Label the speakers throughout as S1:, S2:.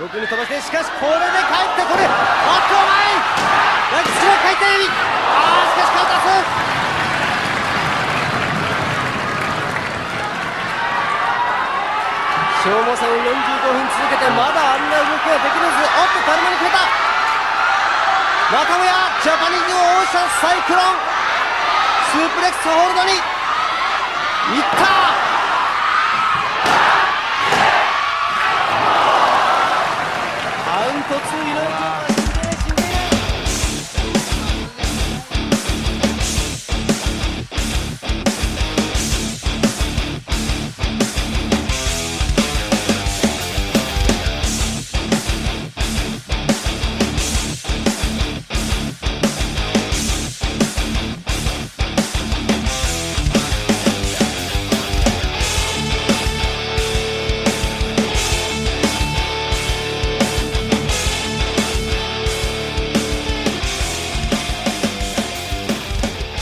S1: よくに飛ばして、しかしこれで帰ってこれ、あっと前、後ろ回転、しかしカウンターする。消耗戦を45分続けてまだあんな動きができるず、おっと誰もに変えた。またもやジャパニーズオーシャンサイクロン、スープレックスホールドにいった。カウント2井上君は死んでいる。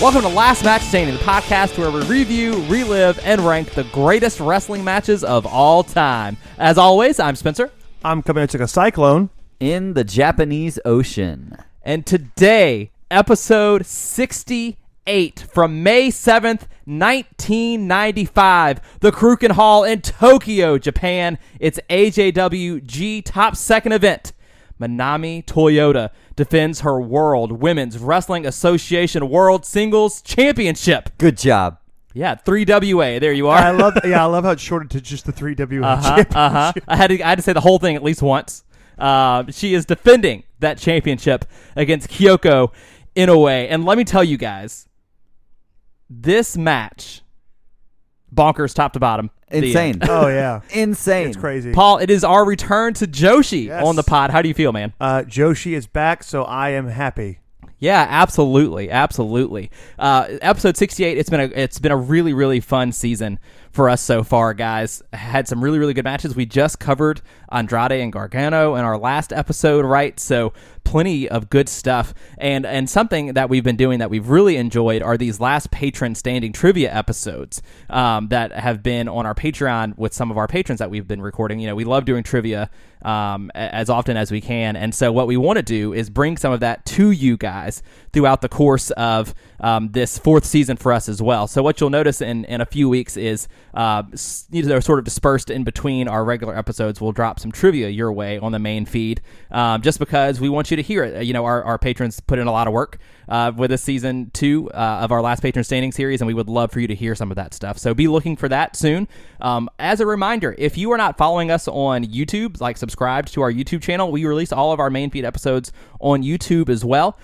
S2: Welcome to Last Match Standing, the podcast where we review, relive, and rank the greatest wrestling matches of all time. As always, I'm Spenser.
S3: I'm coming to a cyclone
S4: in the Japanese Ocean.
S2: And today, episode 68 from May 7th, 1995, the Kurukan Hall in Tokyo, Japan. It's AJW G Top Second event. Manami Toyota defends her World Women's Wrestling Association World Singles Championship.
S4: Good job.
S2: Yeah, 3WA. There you are.
S3: I love how it's shortened to just the 3WA championship.
S2: I had to say the whole thing at least once. She is defending that championship against Kyoko Inoue. And let me tell you guys, this match, bonkers top to bottom.
S4: Insane.
S3: Oh, yeah.
S4: Insane.
S3: It's crazy.
S2: Paul, it is our return to Joshi on the pod. How do you feel, man?
S3: Joshi is back, so I am happy.
S2: Yeah, absolutely. Episode 68, it's been a really, really fun season for us so far, guys. Had some really, really good matches. We just covered Andrade and Gargano in our last episode, right? So plenty of good stuff. And something that we've been doing that we've really enjoyed are these last patron standing trivia episodes that have been on our Patreon with some of our patrons that we've been recording. You know, we love doing trivia as often as we can. And so what we want to do is bring some of that to you guys throughout the course of this fourth season for us as well. So what you'll notice in a few weeks is they're sort of dispersed in between our regular episodes. We'll drop some trivia your way on the main feed just because we want you to hear it. You know, our patrons put in a lot of work with this season 2 of our last patron standing series, and we would love for you to hear some of that stuff. So be looking for that soon. As a reminder, if you are not following us on YouTube, like subscribed to our YouTube channel, we release all of our main feed episodes on YouTube as well.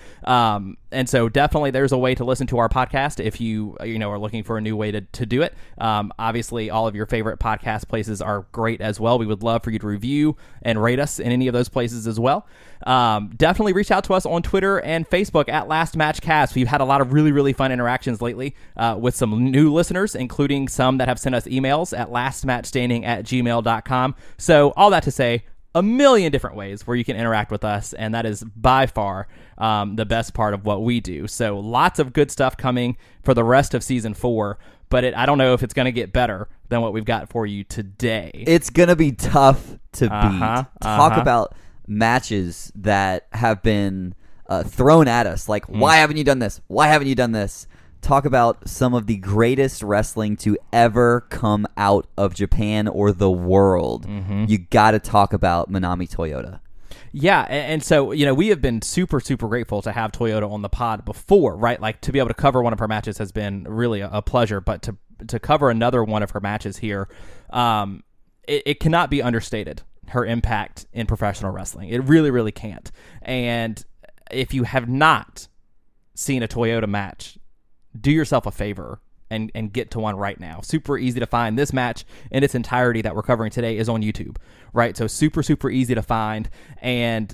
S2: And so definitely there's a way to listen to our podcast if you are looking for a new way to do it. Obviously, all of your favorite podcast places are great as well. We would love for you to review and rate us in any of those places as well. Definitely reach out to us on Twitter and Facebook at Last Match Cast. We've had a lot of really, really fun interactions lately with some new listeners, including some that have sent us emails at lastmatchstanding@gmail.com. So all that to say, a million different ways where you can interact with us, and that is by far the best part of what we do. So lots of good stuff coming for the rest of season 4, but I don't know if it's going to get better than what we've got for you today.
S4: It's going to be tough to beat. Talk about matches that have been thrown at us. Like, why haven't you done this? Why haven't you done this? Talk about some of the greatest wrestling to ever come out of Japan or the world. You got to talk about Manami Toyota.
S2: Yeah, and so, we have been super, super grateful to have Toyota on the pod before, right? Like, to be able to cover one of her matches has been really a pleasure, but to cover another one of her matches here, it cannot be understated, her impact in professional wrestling. It really, really can't. And if you have not seen a Toyota match, do yourself a favor and get to one right now. Super easy to find. This match in its entirety that we're covering today is on YouTube, right? So super, super easy to find. And,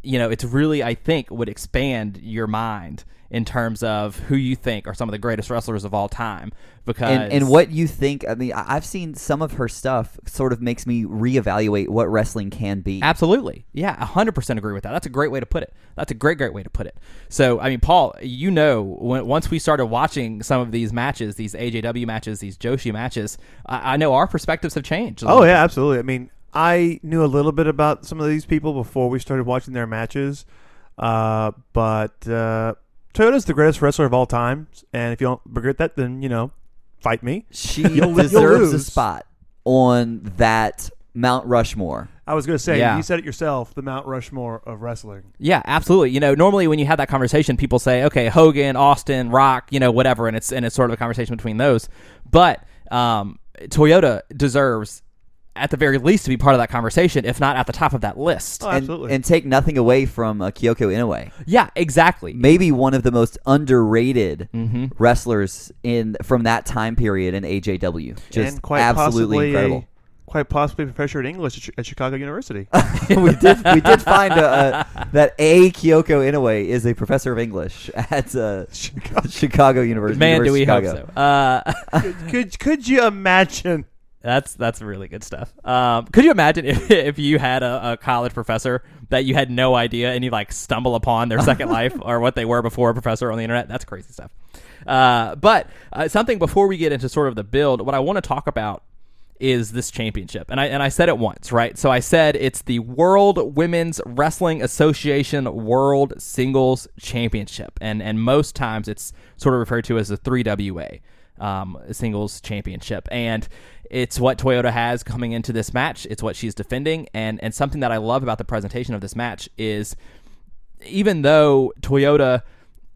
S2: it's really, I think, would expand your mind in terms of who you think are some of the greatest wrestlers of all time. Because
S4: and what you think, I mean, I've seen some of her stuff sort of makes me reevaluate what wrestling can be.
S2: Absolutely. Yeah, 100% agree with that. That's a great way to put it. That's a great way to put it. So, I mean, Paul, once we started watching some of these matches, these AJW matches, these Joshi matches, I know our perspectives have changed.
S3: Oh, yeah, absolutely. I mean, I knew a little bit about some of these people before we started watching their matches, but Toyota's the greatest wrestler of all time, and if you don't regret that, then, fight me.
S4: She
S3: You'll
S4: deserves a
S3: lose.
S4: spot on that Mount Rushmore.
S3: I was going to say,
S2: Yeah.
S3: you said it yourself, the Mount Rushmore of wrestling.
S2: Yeah, absolutely. Normally when you have that conversation, people say, okay, Hogan, Austin, Rock, whatever, and it's sort of a conversation between those. But Toyota deserves, at the very least, to be part of that conversation, if not at the top of that list.
S3: Oh, absolutely.
S4: And take nothing away from Kyoko Inoue.
S2: Yeah, exactly.
S4: Maybe one of the most underrated wrestlers from that time period in AJW. Just
S3: and quite
S4: absolutely incredible.
S3: Quite possibly a professor in English at Chicago University.
S4: we did find that Kyoko Inoue is a professor of English at Chicago University.
S2: Man, do we hope
S4: Chicago.
S2: so.
S3: Could you imagine?
S2: That's really good stuff. Could you imagine if you had a college professor that you had no idea and you stumble upon their second life or what they were before a professor on the internet? That's crazy stuff. But something before we get into sort of the build, what I want to talk about is this championship. And I said it once, right? So I said it's the World Women's Wrestling Association World Singles Championship. And most times it's sort of referred to as the 3WA Singles Championship. And it's what Toyota has coming into this match. It's what she's defending. And something that I love about the presentation of this match is even though Toyota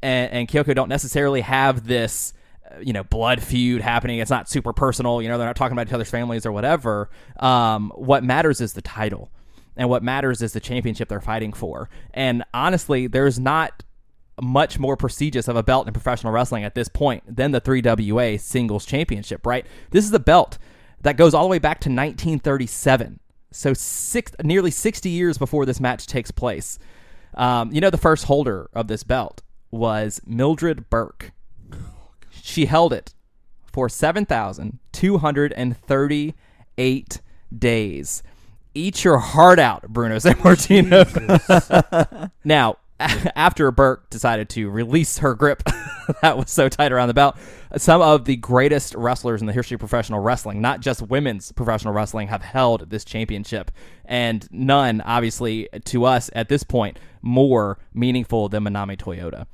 S2: and Kyoko don't necessarily have this blood feud happening. It's not super personal. They're not talking about each other's families or whatever. What matters is the title. And what matters is the championship they're fighting for. And honestly, there's not much more prestigious of a belt in professional wrestling at this point than the 3WA Singles Championship, right? This is a belt that goes all the way back to 1937. So nearly 60 years before this match takes place. The first holder of this belt was Mildred Burke. She held it for 7,238 days. Eat your heart out, Bruno Sammartino. Now, after Burke decided to release her grip that was so tight around the belt, some of the greatest wrestlers in the history of professional wrestling, not just women's professional wrestling, have held this championship. And none, obviously, to us at this point, more meaningful than Manami Toyota.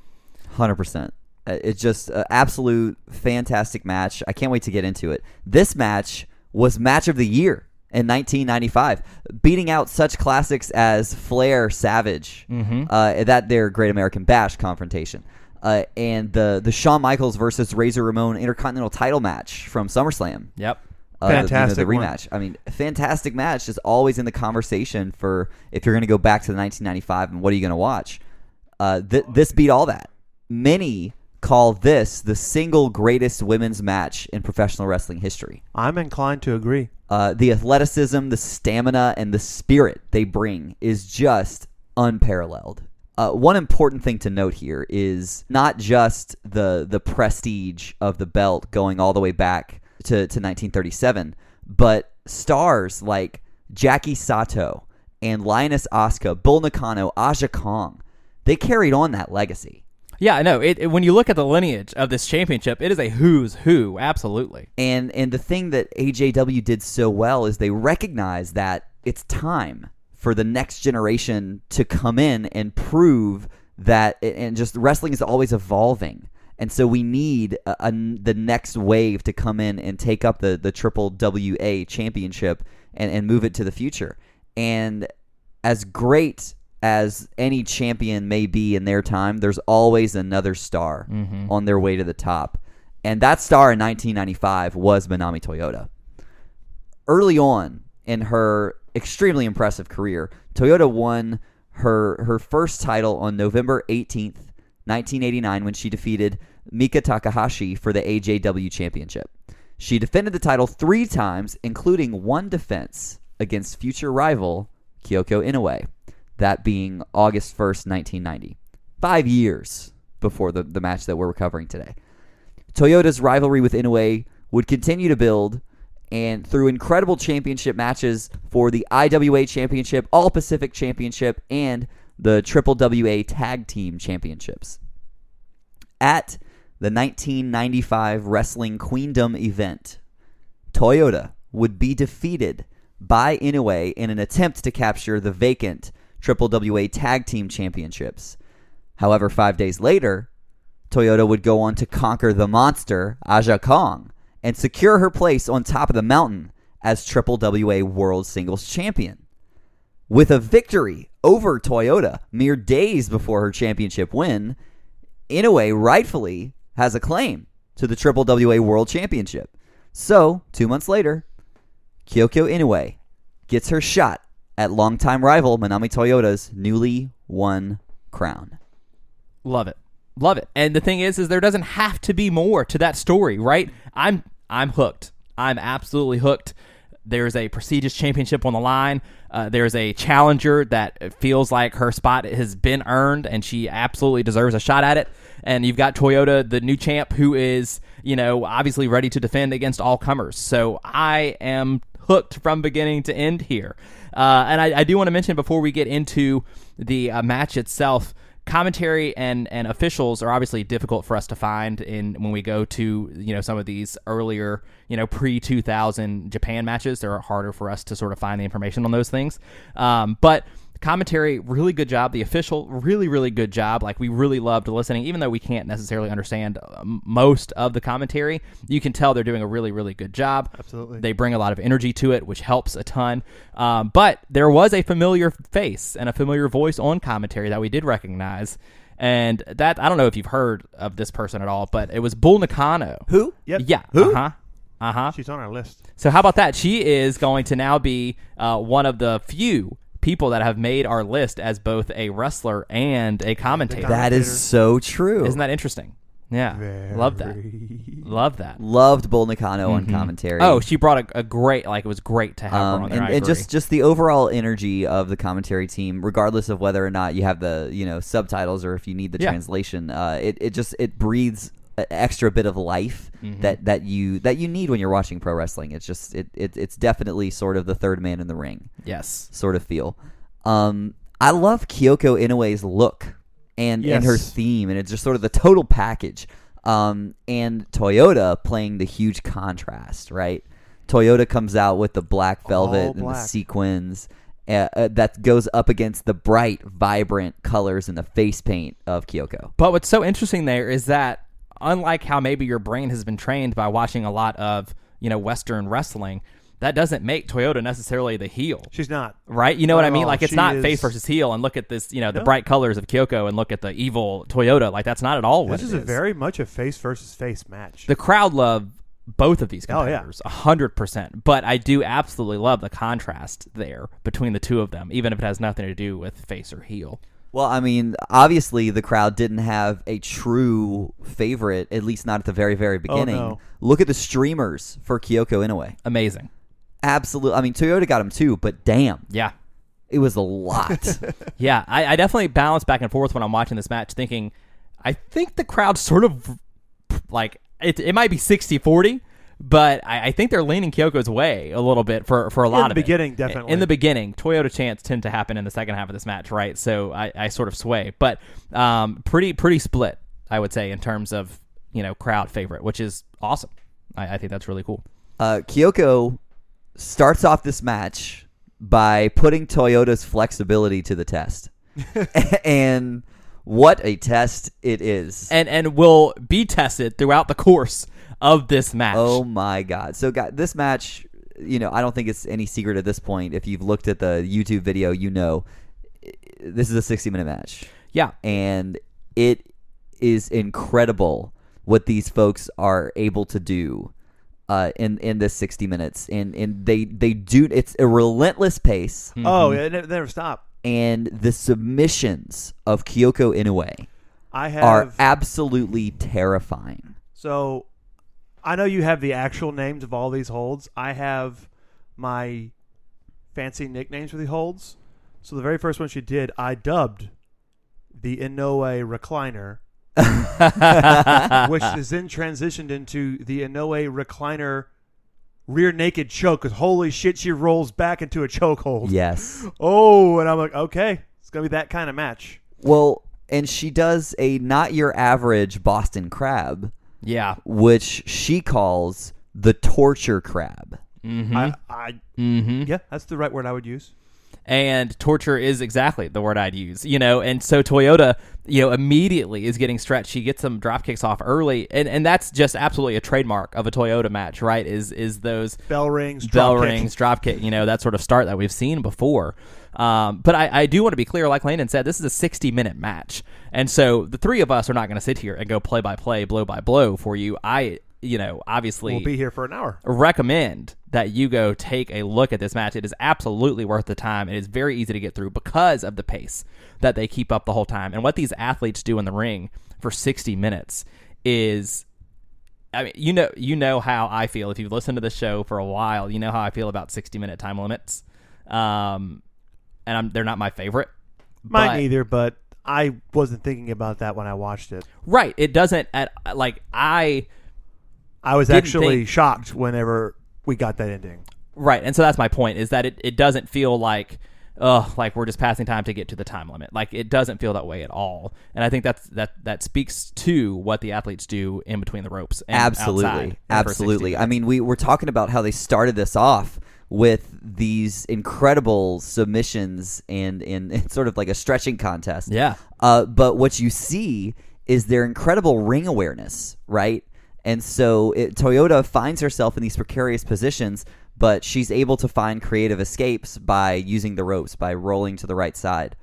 S4: 100%. It's just an absolute fantastic match. I can't wait to get into it. This match was match of the year in 1995, beating out such classics as Flair Savage, that their Great American Bash confrontation, and the Shawn Michaels versus Razor Ramon Intercontinental title match from SummerSlam.
S2: Yep.
S3: Fantastic
S4: the rematch. I mean, fantastic match. Just always in the conversation for if you're going to go back to the 1995 and what are you going to watch. This beat all that. Many call this the single greatest women's match in professional wrestling history.
S3: I'm inclined to agree.
S4: The athleticism, the stamina, and the spirit they bring is just unparalleled. One important thing to note here is not just the prestige of the belt going all the way back to 1937, but stars like Jackie Sato and Lioness Asuka, Bull Nakano, Aja Kong, they carried on that legacy.
S2: Yeah, I know. When you look at the lineage of this championship, it is a who's who, absolutely.
S4: And the thing that AJW did so well is they recognize that it's time for the next generation to come in and prove that, and just wrestling is always evolving. And so we need the next wave to come in and take up the Triple WA championship and move it to the future. And as great as any champion may be in their time, there's always another star on their way to the top. And that star in 1995 was Manami Toyota. Early on in her extremely impressive career, Toyota won her first title on November 18th, 1989, when she defeated Mika Takahashi for the AJW Championship. She defended the title 3 times, including one defense against future rival Kyoko Inoue. That being August 1st, 1990. 5 years before the match that we're covering today. Toyota's rivalry with Inoue would continue to build, and through incredible championship matches for the IWA Championship, All Pacific Championship, and the Triple WA Tag Team Championships. At the 1995 Wrestling Queendom event, Toyota would be defeated by Inoue in an attempt to capture the vacant WWWA Tag Team Championships. However, 5 days later, Toyota would go on to conquer the monster, Aja Kong, and secure her place on top of the mountain as WWWA World Singles Champion. With a victory over Toyota mere days before her championship win, Inoue rightfully has a claim to the WWWA World Championship. So, 2 months later, Kyoko Inoue gets her shot at longtime rival Manami Toyota's newly won crown.
S2: Love it. Love it. And the thing is there doesn't have to be more to that story, right? I'm hooked. I'm absolutely hooked. There's a prestigious championship on the line. There's a challenger that feels like her spot has been earned, and she absolutely deserves a shot at it. And you've got Toyota, the new champ, who is, obviously ready to defend against all comers. So I am hooked from beginning to end here. And I do want to mention before we get into the match itself, commentary and officials are obviously difficult for us to find when we go to some of these earlier pre-2000 Japan matches. They're harder for us to sort of find the information on those things. But commentary, really good job. The official, really, really good job. Like, we really loved listening, even though we can't necessarily understand most of the commentary. You can tell they're doing a really, really good job.
S3: Absolutely.
S2: They bring a lot of energy to it, which helps a ton. But there was a familiar face and a familiar voice on commentary that we did recognize. And that, I don't know if you've heard of this person at all, but it was Bull Nakano.
S4: Who?
S3: Yep.
S2: Yeah.
S4: Who?
S3: She's on our list.
S2: So how about that? She is going to now be one of the few people that have made our list as both a wrestler and a commentator.
S4: That is so true.
S2: Isn't that interesting? Yeah. Love that. Love that.
S4: Loved Bull Nakano on commentary.
S2: Oh, she brought a great, it was great to have her on there.
S4: And just the overall energy of the commentary team, regardless of whether or not you have the subtitles or if you need the translation, it breathes an extra bit of life that you need when you're watching pro wrestling. It's just it's definitely sort of the third man in the ring.
S2: Yes.
S4: Sort of feel. I love Kyoko Inoue's look and her theme, and it's just sort of the total package. And Toyota playing the huge contrast, right? Toyota comes out with the black velvet and the sequins that goes up against the bright, vibrant colors and the face paint of Kyoko.
S2: But what's so interesting there is that, unlike how maybe your brain has been trained by watching a lot of, Western wrestling, that doesn't make Toyota necessarily the heel.
S3: She's not.
S2: Right? You know what I mean?
S3: all.
S2: Like, it's
S3: She
S2: not
S3: is-
S2: face versus heel, and look at this, the bright colors of Kyoko, and look at the evil Toyota. Like, that's not at all what
S3: This
S2: it
S3: is very much a face versus face match.
S2: The crowd loved both of these
S3: Oh, yeah.
S2: competitors, 100%. But I do absolutely love the contrast there between the two of them, even if it has nothing to do with face or heel.
S4: Well, I mean, obviously the crowd didn't have a true favorite, at least not at the very, very beginning.
S3: no.
S4: Look at the streamers for Kyoko Inoue.
S2: Amazing.
S4: Absolutely. I mean, Toyota got him too, but damn,
S2: Yeah.
S4: it was a lot.
S2: Yeah, I definitely bounce back and forth when I'm watching this match thinking, I think the crowd sort of, it might be 60-40, but I think they're leaning Kyoko's way a little bit for a lot of it.
S3: In the beginning, definitely.
S2: In the beginning, Toyota chants tend to happen in the second half of this match, right? So I sort of sway. But pretty split, I would say, in terms of, crowd favorite, which is awesome. I think that's really cool.
S4: Kyoko starts off this match by putting Toyota's flexibility to the test. And what a test it is.
S2: And will be tested throughout the course of this match.
S4: Oh my God. So this match, I don't think it's any secret at this point. If you've looked at the YouTube video, this is a 60-minute match.
S2: Yeah.
S4: And it is incredible what these folks are able to do in this 60 minutes. And they do, it's a relentless pace.
S3: Oh, yeah, it never stop.
S4: And the submissions of Kyoko Inoue are absolutely terrifying.
S3: So, I know you have the actual names of all these holds. I have my fancy nicknames for the holds. So the very first one she did, I dubbed the Inoue recliner, which is then transitioned into the Inoue recliner rear naked choke. Because holy shit, she rolls back into a chokehold.
S4: Yes.
S3: Oh, and I'm like, okay, it's gonna be that kind of match.
S4: Well, and she does a not your average Boston Crab.
S2: Yeah.
S4: Which she calls the torture crab.
S3: Yeah, that's the right word I would use.
S2: And torture is exactly the word I'd use, and so Toyota, immediately is getting stretched. She gets some drop kicks off early, and that's just absolutely a trademark of a Toyota match, right? Is those
S3: bell rings,
S2: drop kick, that sort of start that we've seen before. But I do want to be clear, like Landon said, this is a 60-minute match, and so the three of us are not going to sit here and go play by play, blow by blow for you. Obviously
S3: we'll be here for an hour.
S2: Recommend that you go take a look at this match. It is absolutely worth the time. It is very easy to get through because of the pace that they keep up the whole time. And what these athletes do in the ring for 60 minutes is, you know how I feel. If you've listened to this show for a while, you know how I feel about 60-minute time limits. And they're not my favorite.
S3: Mine either, but I wasn't thinking about that when I watched it.
S2: Right. It doesn't,
S3: I was actually shocked whenever we got that ending.
S2: Right, and so that's my point, is that it doesn't feel like we're just passing time to get to the time limit. Like, it doesn't feel that way at all. And I think that speaks to what the athletes do in between the ropes and outside.
S4: Absolutely. I mean, we're talking about how they started this off with these incredible submissions and sort of like a stretching contest.
S2: Yeah.
S4: But what you see is their incredible ring awareness, right? And so Toyota finds herself in these precarious positions, but she's able to find creative escapes by using the ropes, by rolling to the right side.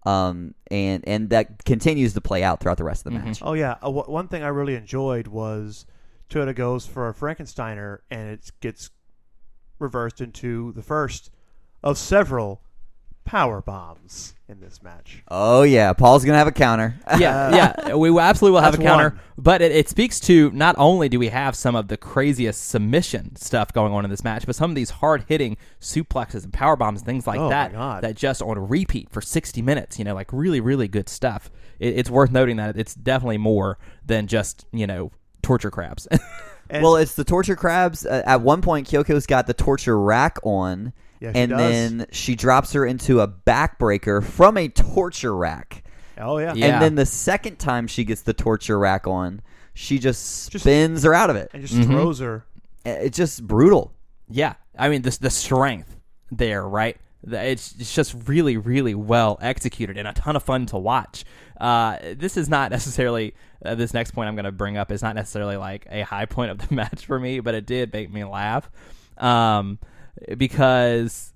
S4: And that continues to play out throughout the rest of the match.
S3: Oh, yeah. One thing I really enjoyed was Toyota goes for a Frankensteiner, and it gets reversed into the first of several power bombs in this match.
S4: Oh, yeah. Paul's going to have a counter.
S2: Yeah. We absolutely will have a
S3: That's
S2: counter.
S3: one.
S2: But it speaks to, not only do we have some of the craziest submission stuff going on in this match, but some of these hard-hitting suplexes and power bombs and things like that just on repeat for 60 minutes, like really, really good stuff. It's worth noting that it's definitely more than just, torture crabs.
S4: Well, it's the torture crabs. At one point, Kyoko's got the torture rack on.
S3: Yeah,
S4: then she drops her into a backbreaker from a torture rack.
S3: Oh, yeah.
S2: Yeah.
S4: And then the second time she gets the torture rack on, she just spins her out of it.
S3: And just throws her.
S4: It's just brutal.
S2: Yeah. I mean, the strength there, right? It's just really, really well executed and a ton of fun to watch. This is not necessarily, this next point I'm going to bring up is not necessarily like a high point of the match for me, but it did make me laugh. Because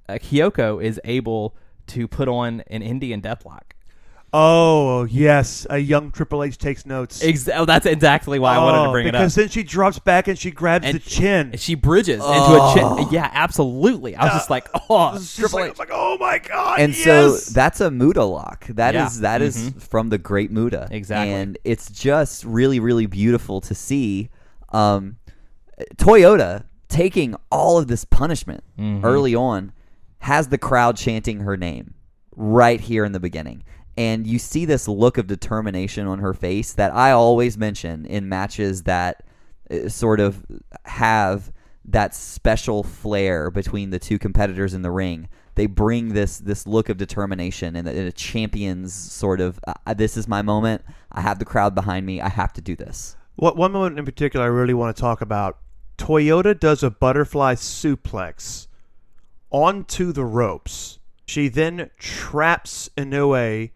S2: Kyoko is able to put on an Indian deathlock.
S3: Oh, yes. A young Triple H takes notes.
S2: That's exactly why I wanted to bring it up.
S3: Because then she drops back and she grabs the chin.
S2: She bridges into a chin. Yeah, absolutely. I was just like, Triple H.
S3: I was like, oh, my God,
S4: And so that's a Muda lock. That is from the great Muda.
S2: Exactly.
S4: And it's just really, really beautiful to see Toyota taking all of this punishment early on, has the crowd chanting her name right here in the beginning. And you see this look of determination on her face that I always mention in matches that sort of have that special flair between the two competitors in the ring. They bring this look of determination and a champion's sort of, this is my moment. I have the crowd behind me. I have to do this.
S3: One moment in particular I really want to talk about. Toyota does a butterfly suplex onto the ropes. She then traps Inoue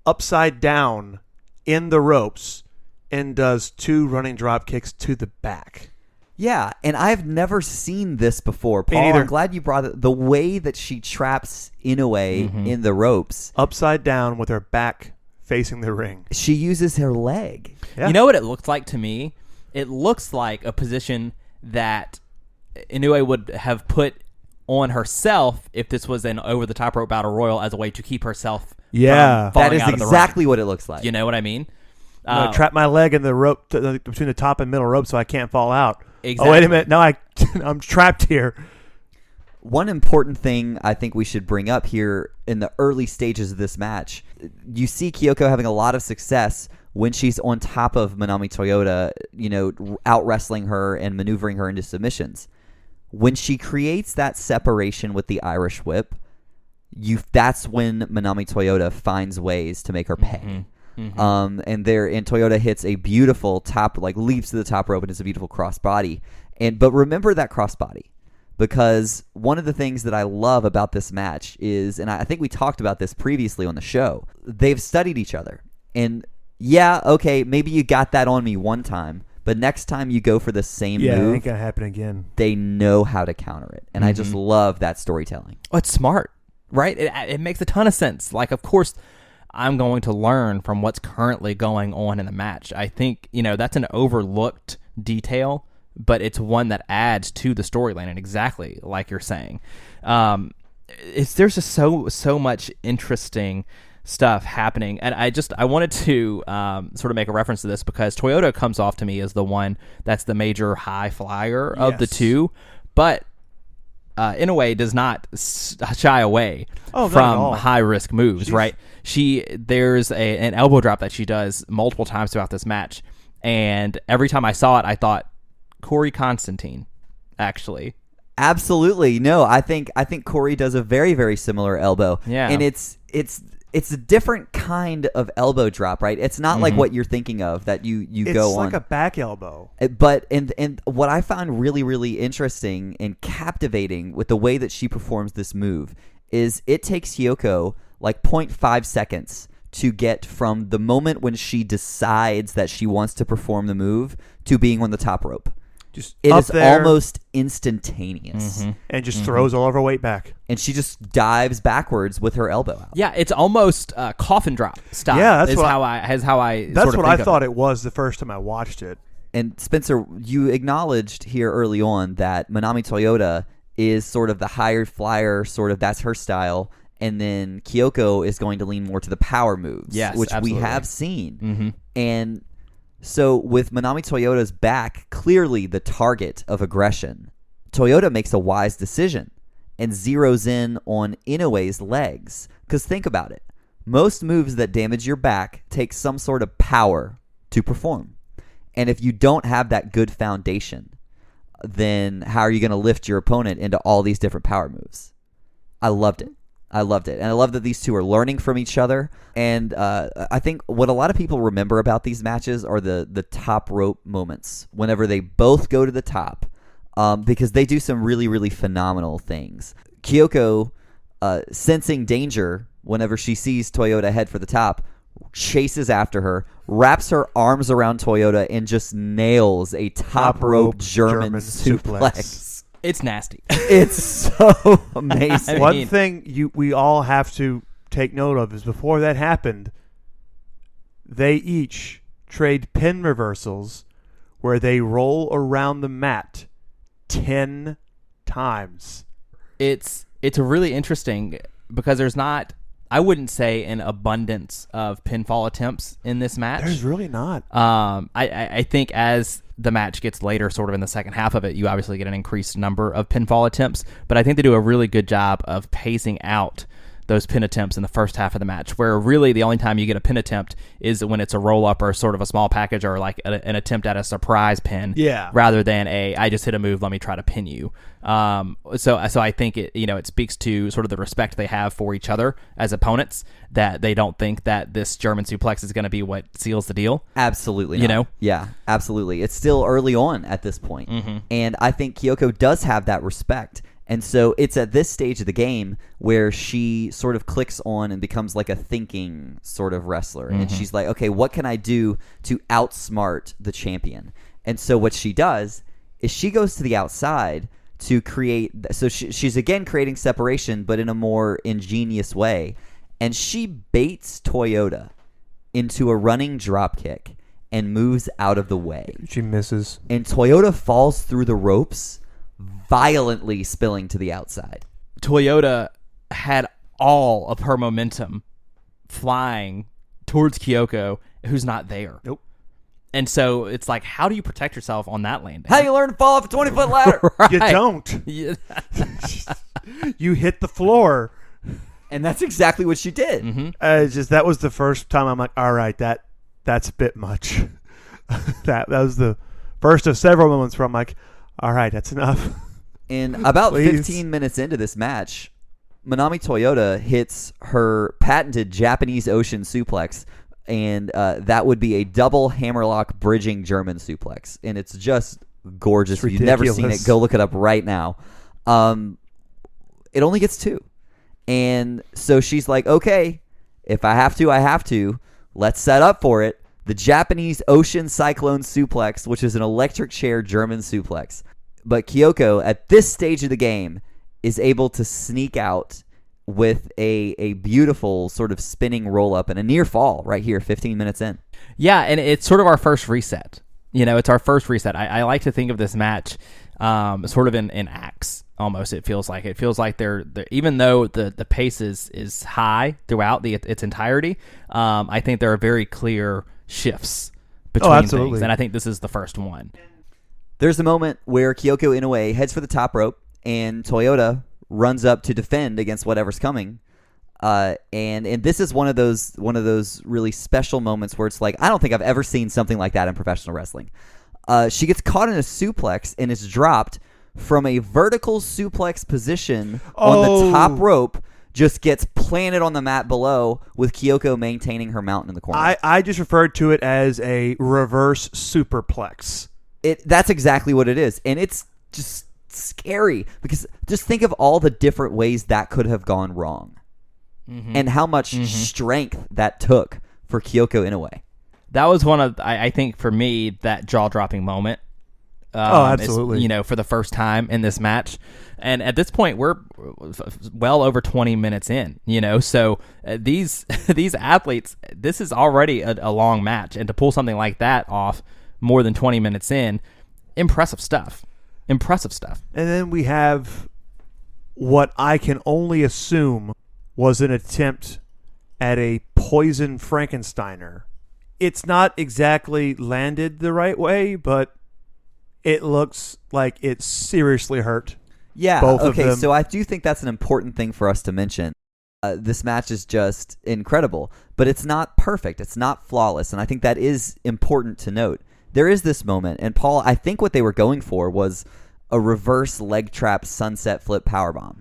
S3: upside down in the ropes and does 2 running drop kicks to the back.
S4: Yeah, and I've never seen this before. Paul, I'm glad you brought it. The way that she traps Inoue in the ropes.
S3: Upside down with her back facing the ring.
S4: She uses her leg.
S3: Yeah.
S2: You know what it looks like to me? It looks like a position that Inoue would have put on herself if this was an over-the-top rope battle royal as a way to keep herself from falling
S4: that is
S2: out of the
S4: exactly
S2: ring.
S4: what it looks like.
S2: You know what I mean?
S3: Trap my leg in the rope between the top and middle rope so I can't fall out.
S2: Exactly.
S3: Oh, wait a minute. No, I'm trapped here.
S4: One important thing I think we should bring up here in the early stages of this match, you see Kyoko having a lot of success when she's on top of Manami Toyota, out wrestling her and maneuvering her into submissions. When she creates that separation with the Irish whip, that's when Manami Toyota finds ways to make her pay. And Toyota hits a beautiful top, leaps to the top rope, and it's a beautiful crossbody. But remember that crossbody. because one of the things that I love about this match is, and I think we talked about this previously on the show, they've studied each other. And yeah, okay, maybe you got that on me one time, but next time you go for the same
S3: Yeah, it
S4: move,
S3: ain't gonna happen again.
S4: they know how to counter it. And I just love that storytelling.
S2: Oh, it's smart, right? It makes a ton of sense. Like, of course, I'm going to learn from what's currently going on in the match. I think, that's an overlooked detail, but it's one that adds to the storyline, and exactly like you're saying. There's just so much interesting stuff happening, and I wanted to sort of make a reference to this because Toyota comes off to me as the one that's the major high flyer of the two, but Inoue does not shy away from high risk moves. Right? There's an elbow drop that she does multiple times throughout this match, and every time I saw it, I thought Corey Constantine, actually.
S4: Absolutely. No, I think Corey does a very, very similar elbow.
S2: Yeah.
S4: And it's a different kind of elbow drop, right? It's not like what you're thinking of that you go on.
S3: It's like a back elbow.
S4: But and what I found really, really interesting and captivating with the way that she performs this move is it takes Kyoko like 0.5 seconds to get from the moment when she decides that she wants to perform the move to being on the top rope. It is almost instantaneous.
S3: And just throws all of her weight back.
S4: And she just dives backwards with her elbow out.
S2: Yeah, it's almost coffin drop style.
S3: Yeah,
S2: that's how I
S3: thought it was the first time I watched it.
S4: And Spenser, you acknowledged here early on that Manami Toyota is sort of the hired flyer, sort of that's her style. And then Kyoko is going to lean more to the power moves, which
S2: absolutely.
S4: we have seen. And so with Manami Toyota's back clearly the target of aggression, Toyota makes a wise decision and zeroes in on Inoue's legs. Because think about it. Most moves that damage your back take some sort of power to perform. And if you don't have that good foundation, then how are you going to lift your opponent into all these different power moves? I loved it. And I love that these two are learning from each other. And I think what a lot of people remember about these matches are the top rope moments whenever they both go to the top, because they do some really, really phenomenal things. Kyoko, sensing danger whenever she sees Toyota head for the top, chases after her, wraps her arms around Toyota, and just nails a top rope German suplex.
S2: It's nasty.
S4: It's so amazing.
S3: One thing we all have to take note of is before that happened, they each trade pin reversals where they roll around the mat 10 times.
S2: It's really interesting because there's not, I wouldn't say, an abundance of pinfall attempts in this match.
S3: There's really not.
S2: I think as the match gets later, sort of in the second half of it, you obviously get an increased number of pinfall attempts, but I think they do a really good job of pacing out those pin attempts in the first half of the match, where really the only time you get a pin attempt is when it's a roll-up or sort of a small package or like an attempt at a surprise pin, rather than I just hit a move, let me try to pin you. So I think it speaks to sort of the respect they have for each other as opponents, that they don't think that this German suplex is going to be what seals the deal.
S4: Absolutely not. Yeah, absolutely. It's still early on at this point. And I think Kyoko does have that respect. And so it's at this stage of the game where she sort of clicks on and becomes like a thinking sort of wrestler. And she's like, okay, what can I do to outsmart the champion? And so what she does is she goes to the outside to create. So she's again creating separation, but in a more ingenious way. And she baits Toyota into a running drop kick and moves out of the way.
S3: She misses.
S4: And Toyota falls through the ropes, violently spilling to the outside.
S2: Toyota had all of her momentum flying towards Kyoko, who's not there.
S3: Nope.
S2: And so it's like, how do you protect yourself on that landing?
S4: How do you learn to fall off a 20-foot ladder?
S2: Right.
S3: You don't.
S2: Yeah.
S3: You hit the floor.
S4: And that's exactly what she did.
S3: That was the first time I'm like, all right, that's a bit much. that was the first of several moments where I'm like, all right, that's enough.
S4: And about
S3: Please.
S4: 15 minutes into this match, Manami Toyota hits her patented Japanese Ocean suplex, and that would be a double hammerlock bridging German suplex. And it's just gorgeous. If you've never seen it, go look it up right now. It only gets 2. And so she's like, okay, if I have to, I have to. Let's set up for it. The Japanese Ocean Cyclone Suplex, which is an electric chair German suplex. But Kyoko, at this stage of the game, is able to sneak out with a beautiful sort of spinning roll-up and a near fall right here, 15 minutes in.
S2: Yeah, and it's sort of our first reset. It's our first reset. I like to think of this match sort of in acts, almost. It feels like they're even though the pace is high throughout its entirety, I think there are very clear shifts between things, and I think this is the first one.
S4: There's a moment where Kyoko Inoue heads for the top rope, and Toyota runs up to defend against whatever's coming. And this is one of those really special moments where it's like, I don't think I've ever seen something like that in professional wrestling. She gets caught in a suplex and is dropped from a vertical suplex position on the top rope, just gets planted on the mat below with Kyoko maintaining her mountain in the corner.
S3: I just referred to it as a reverse superplex.
S4: That's exactly what it is. And it's just scary because just think of all the different ways that could have gone wrong. Mm-hmm. And how much strength that took for Kyoko Inoue.
S2: That was one of, I think, for me, that jaw-dropping moment.
S3: Absolutely.
S2: For the first time in this match. And at this point, we're well over 20 minutes in, So these athletes, this is already a long match. And to pull something like that off more than 20 minutes in, impressive stuff. And
S3: then we have what I can only assume was an attempt at a poison Frankensteiner. It's not exactly landed the right way, but it looks like it seriously hurt.
S4: Yeah,
S3: both of
S4: okay,
S3: them.
S4: So I do think that's an important thing for us to mention. This match is just incredible, but it's not perfect. It's not flawless, and I think that is important to note. There is this moment, and Paul, I think what they were going for was a reverse leg trap sunset flip powerbomb.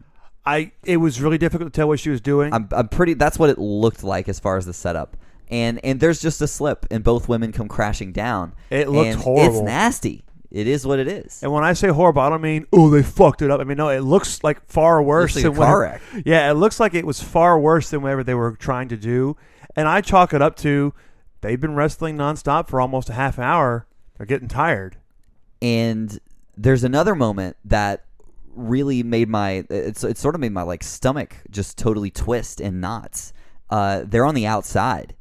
S3: It was really difficult to tell what she was doing.
S4: That's what it looked like as far as the setup. And there's just a slip, and both women come crashing down.
S3: It looked horrible.
S4: It's nasty. It is what it is.
S3: And when I say horrible, I don't mean, they fucked it up. I mean, no, it looks like far worse
S4: like
S3: than
S4: a car wreck.
S3: Yeah, it looks like it was far worse than whatever they were trying to do. And I chalk it up to they've been wrestling nonstop for almost a half hour. They're getting tired.
S4: And there's another moment that really made it sort of made my stomach just totally twist in knots. They're on the outside,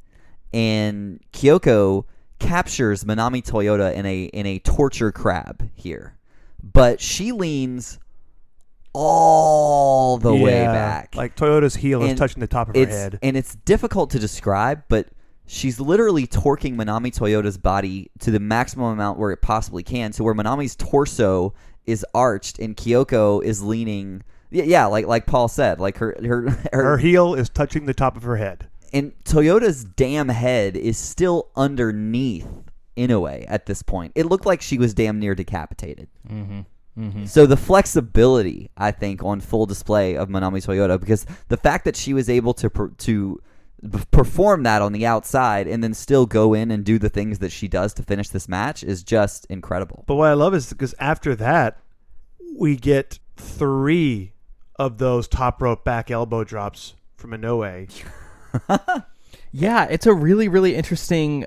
S4: and Kyoko captures Manami Toyota in a torture crab here, but she leans all the way back,
S3: like Toyota's heel is touching the top of her head,
S4: and it's difficult to describe, but she's literally torquing Manami Toyota's body to the maximum amount where it possibly can, so where Manami's torso is arched and Kyoko is leaning. Yeah, like Paul said, like her
S3: heel is touching the top of her head.
S4: And Toyota's damn head is still underneath Inoue at this point. It looked like she was damn near decapitated. Mm-hmm. Mm-hmm. So the flexibility, I think, on full display of Manami Toyota, because the fact that she was able to perform that on the outside and then still go in and do the things that she does to finish this match is just incredible.
S3: But what I love is because after that, we get 3 of those top rope back elbow drops from Inoue.
S2: Yeah, it's a really, really interesting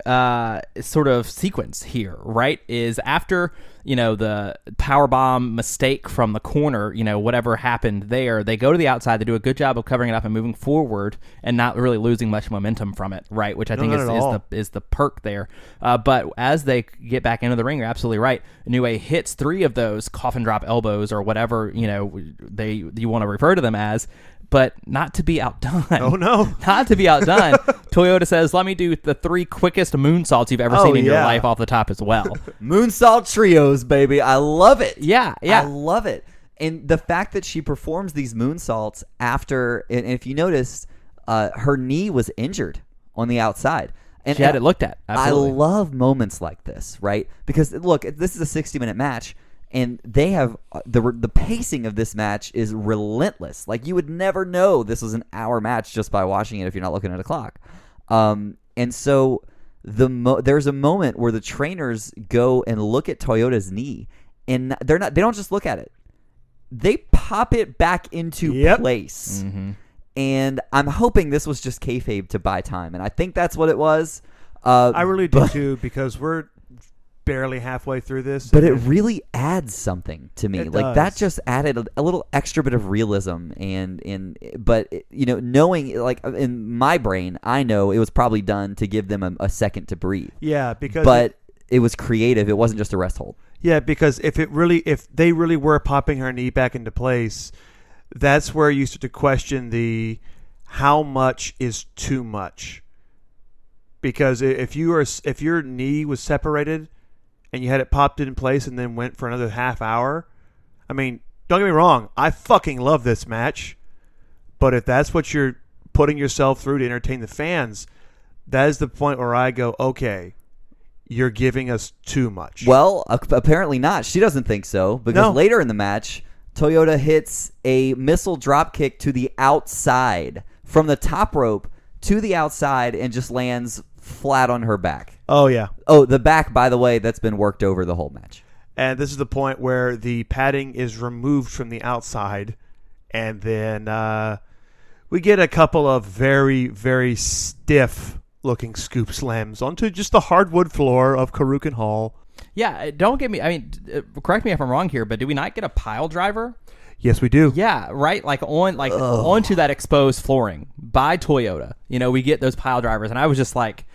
S2: sort of sequence here, right? Is after, the powerbomb mistake from the corner, whatever happened there, they go to the outside, they do a good job of covering it up and moving forward and not really losing much momentum from it, right? Which I think is the perk there. But as they get back into the ring, you're absolutely right. Inoue hits 3 of those coffin drop elbows or whatever, you want to refer to them as, but not to be outdone.
S3: Oh, no.
S2: Not to be outdone. Toyota says, let me do the 3 quickest moonsaults you've ever seen in your life off the top as well.
S4: Moonsault trios, baby. I love it.
S2: Yeah.
S4: I love it. And the fact that she performs these moonsaults after, and if you notice, her knee was injured on the outside. And
S2: she had it looked at. Absolutely.
S4: I love moments like this, right? Because, look, this is a 60-minute match. And they have the pacing of this match is relentless. Like, you would never know this was an hour match just by watching it if you're not looking at a clock. And so there's a moment where the trainers go and look at Toyota's knee, and they don't just look at it. they pop it back into place.
S2: Mm-hmm.
S4: And I'm hoping this was just kayfabe to buy time, and I think that's what it was.
S3: I really do too, because we're barely halfway through this.
S4: But it really adds something to me.
S3: It
S4: Like
S3: does.
S4: that just added a little extra bit of realism, but knowing, like, in my brain, I know it was probably done to give them a second to breathe.
S3: Yeah, because
S4: But it was creative. It wasn't just a rest hold.
S3: Yeah, because if they really were popping her knee back into place, that's where you start to question the how much is too much. Because if your knee was separated and you had it popped in place and then went for another half hour, I mean, don't get me wrong, I fucking love this match. But if that's what you're putting yourself through to entertain the fans, that is the point where I go, okay, you're giving us too much.
S4: Well, apparently not. She doesn't think so, because later in the match, Toyota hits a missile drop kick to the outside, from the top rope to the outside, and just lands flat on her back.
S3: Oh, yeah.
S4: Oh, the back, by the way, that's been worked over the whole match.
S3: And this is the point where the padding is removed from the outside, and then we get a couple of very, very stiff-looking scoop slams onto just the hardwood floor of Karukin Hall.
S2: Yeah, don't get me. I mean, correct me if I'm wrong here, but did we not get a pile driver?
S3: Yes, we do.
S2: Yeah, right. Onto that exposed flooring by Toyota. We get those pile drivers, and I was just like,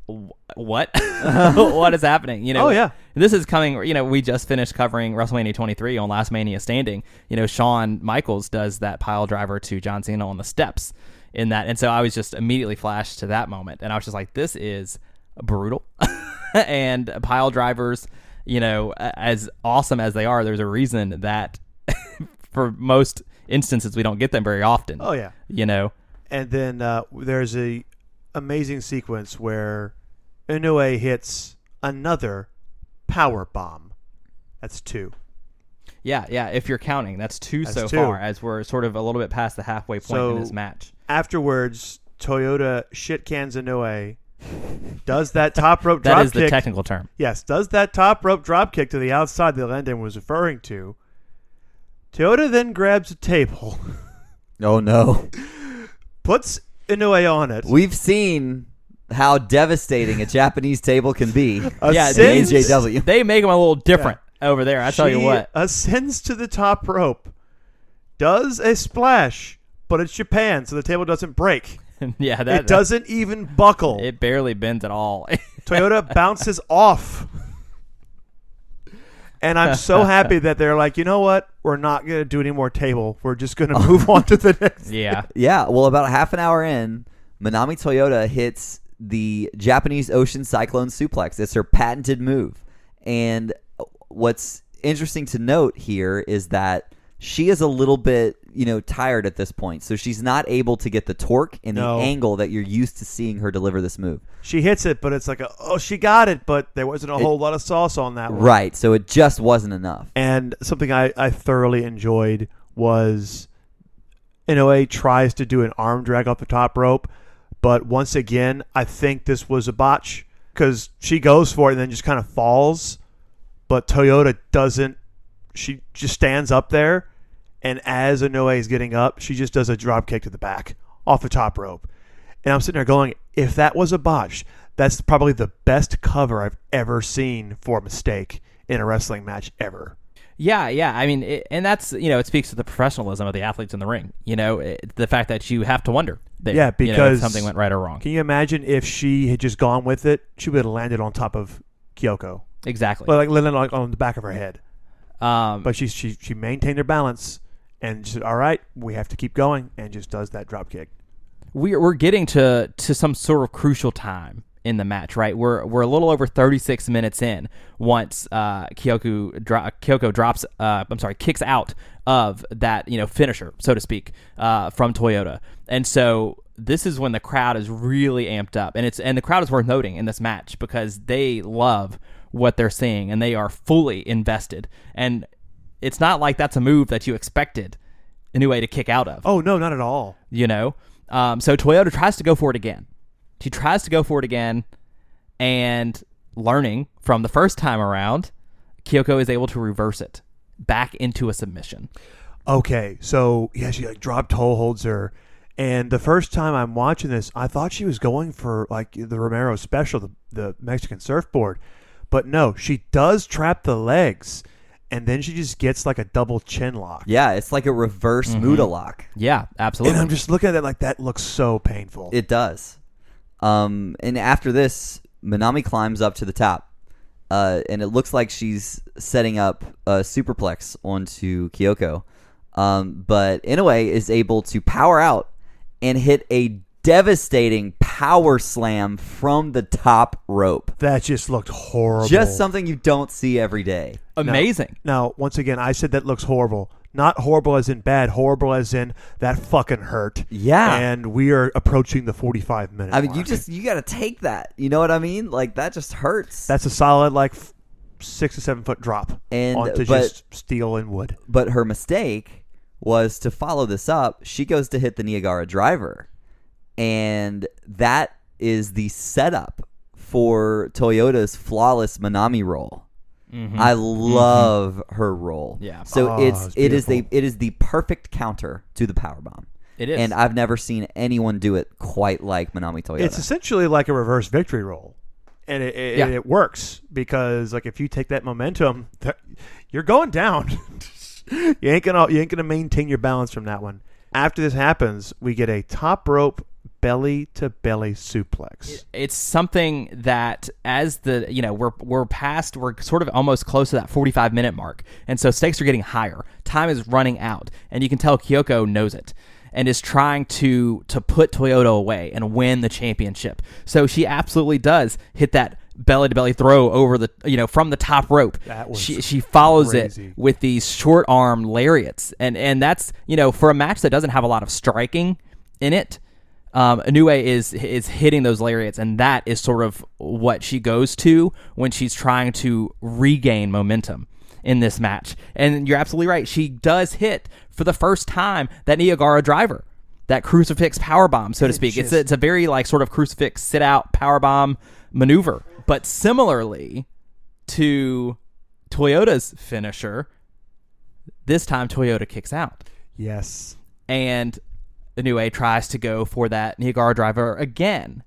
S2: "What? What is happening?"
S3: Oh yeah.
S2: This is coming. We just finished covering WrestleMania 23 on Last Mania Standing. Shawn Michaels does that pile driver to John Cena on the steps in that, and so I was just immediately flashed to that moment, and I was just like, "This is brutal." And pile drivers, as awesome as they are, there's a reason that for most instances we don't get them very often.
S3: Oh yeah. And then there's a amazing sequence where Inoue hits another power bomb. That's 2.
S2: Yeah. If you're counting, that's 2
S3: That's
S2: so
S3: 2.
S2: far, as we're sort of a little bit past the halfway point in this match.
S3: Afterwards, Toyota shit cans Inoue, does that top rope drop
S2: That
S3: kick.
S2: is the technical term.
S3: Yes, does that top rope drop kick to the outside that Landon was referring to. Toyota then grabs a table,
S4: Oh, no.
S3: puts Inoue on it.
S4: We've seen how devastating a Japanese table can be.
S2: Yeah,
S4: the AJW.
S2: They make them a little different over there. I tell you what.
S3: She ascends to the top rope, does a splash, but it's Japan, so the table doesn't break.
S2: Yeah,
S3: It doesn't even buckle.
S2: It barely bends at all.
S3: Toyota bounces off. And I'm so happy that they're like, you know what? We're not going to do any more table. We're just going to move on to the next.
S2: Yeah.
S4: Yeah, well, about a half an hour in, Manami Toyota hits the Japanese Ocean Cyclone Suplex. It's her patented move. And what's interesting to note here is that she is a little bit, tired at this point. So she's not able to get the torque and the angle that you're used to seeing her deliver this move.
S3: She hits it, but it's like, she got it, but there wasn't a whole lot of sauce on that one.
S4: Right, so it just wasn't enough.
S3: And something I thoroughly enjoyed was Inoue tries to do an arm drag off the top rope, but once again, I think this was a botch because she goes for it and then just kind of falls, but Toyota doesn't. She just stands up there, and as Inoue is getting up, she just does a drop kick to the back off the top rope. And I'm sitting there going, if that was a botch, that's probably the best cover I've ever seen for a mistake in a wrestling match ever.
S2: Yeah. I mean, and that's, it speaks to the professionalism of the athletes in the ring. The fact that you have to wonder that,
S3: Yeah, because
S2: if something went right or wrong.
S3: Can you imagine if she had just gone with it? She would have landed on top of Kyoko.
S2: Exactly.
S3: Like landed on the back of her head.
S2: But
S3: she maintained her balance and said, all right, we have to keep going, and just does that drop kick.
S2: we're getting to some sort of crucial time in the match, right? We're a little over 36 minutes in once Kyoko drops kicks out of that finisher, so to speak, from Toyota. And so this is when the crowd is really amped up, and the crowd is worth noting in this match because they love what they're seeing and they are fully invested. And it's not like that's a move that you expected Inoue to kick out of.
S3: Oh no, not at all.
S2: So Toyota tries to go for it again. She tries to go for it again, and learning from the first time around, Kyoko is able to reverse it back into a submission.
S3: Okay, so yeah, she like drop toe holds her, and the first time I'm watching this, I thought she was going for like the Romero special, the Mexican surfboard, but no, she does trap the legs, and then she just gets like a double chin lock.
S4: Yeah, it's like a reverse Muda lock.
S2: Yeah, absolutely.
S3: And I'm just looking at that like that looks so painful.
S4: It does. And after this, Manami climbs up to the top, and it looks like she's setting up a superplex onto Kyoko. But Inoue is able to power out and hit a devastating power slam from the top rope.
S3: That just looked horrible.
S4: Just something you don't see every day.
S2: Amazing.
S3: Now, once again, I said that looks horrible. Not horrible as in bad, horrible as in that fucking hurt.
S4: Yeah.
S3: And we are approaching the 45-minute
S4: I mean,
S3: mark.
S4: you got to take that. You know what I mean? Like, that just hurts.
S3: That's a solid, like, 6 to 7 foot drop onto just steel and wood.
S4: But her mistake was to follow this up. She goes to hit the Niagara driver. And that is the setup for Toyota's flawless Manami roll.
S2: Mm-hmm.
S4: I love her roll.
S2: Yeah.
S4: So
S3: it's
S4: it is
S3: beautiful.
S4: the perfect counter to the powerbomb.
S2: It is.
S4: And I've never seen anyone do it quite like Manami Toyota.
S3: It's essentially like a reverse victory roll. And it works because, like, if you take that momentum, you're going down. you ain't gonna maintain your balance from that one. After this happens, we get a top rope belly to belly suplex.
S2: It's something that as we're sort of almost close to that 45-minute mark, and so stakes are getting higher. Time is running out, and you can tell Kyoko knows it and is trying to put Toyota away and win the championship. So she absolutely does hit that belly to belly throw over the from the top rope.
S3: That was
S2: she follows
S3: crazy.
S2: it with these short arm lariats, and that's for a match that doesn't have a lot of striking in it. Inoue is hitting those lariats, and that is sort of what she goes to when she's trying to regain momentum in this match. And you're absolutely right. She does hit for the first time that Niagara driver, that crucifix powerbomb, so to speak. It's a very like sort of crucifix sit out powerbomb maneuver. But similarly to Toyota's finisher, this time Toyota kicks out.
S3: Yes.
S2: And Inoue tries to go for that Niagara driver again.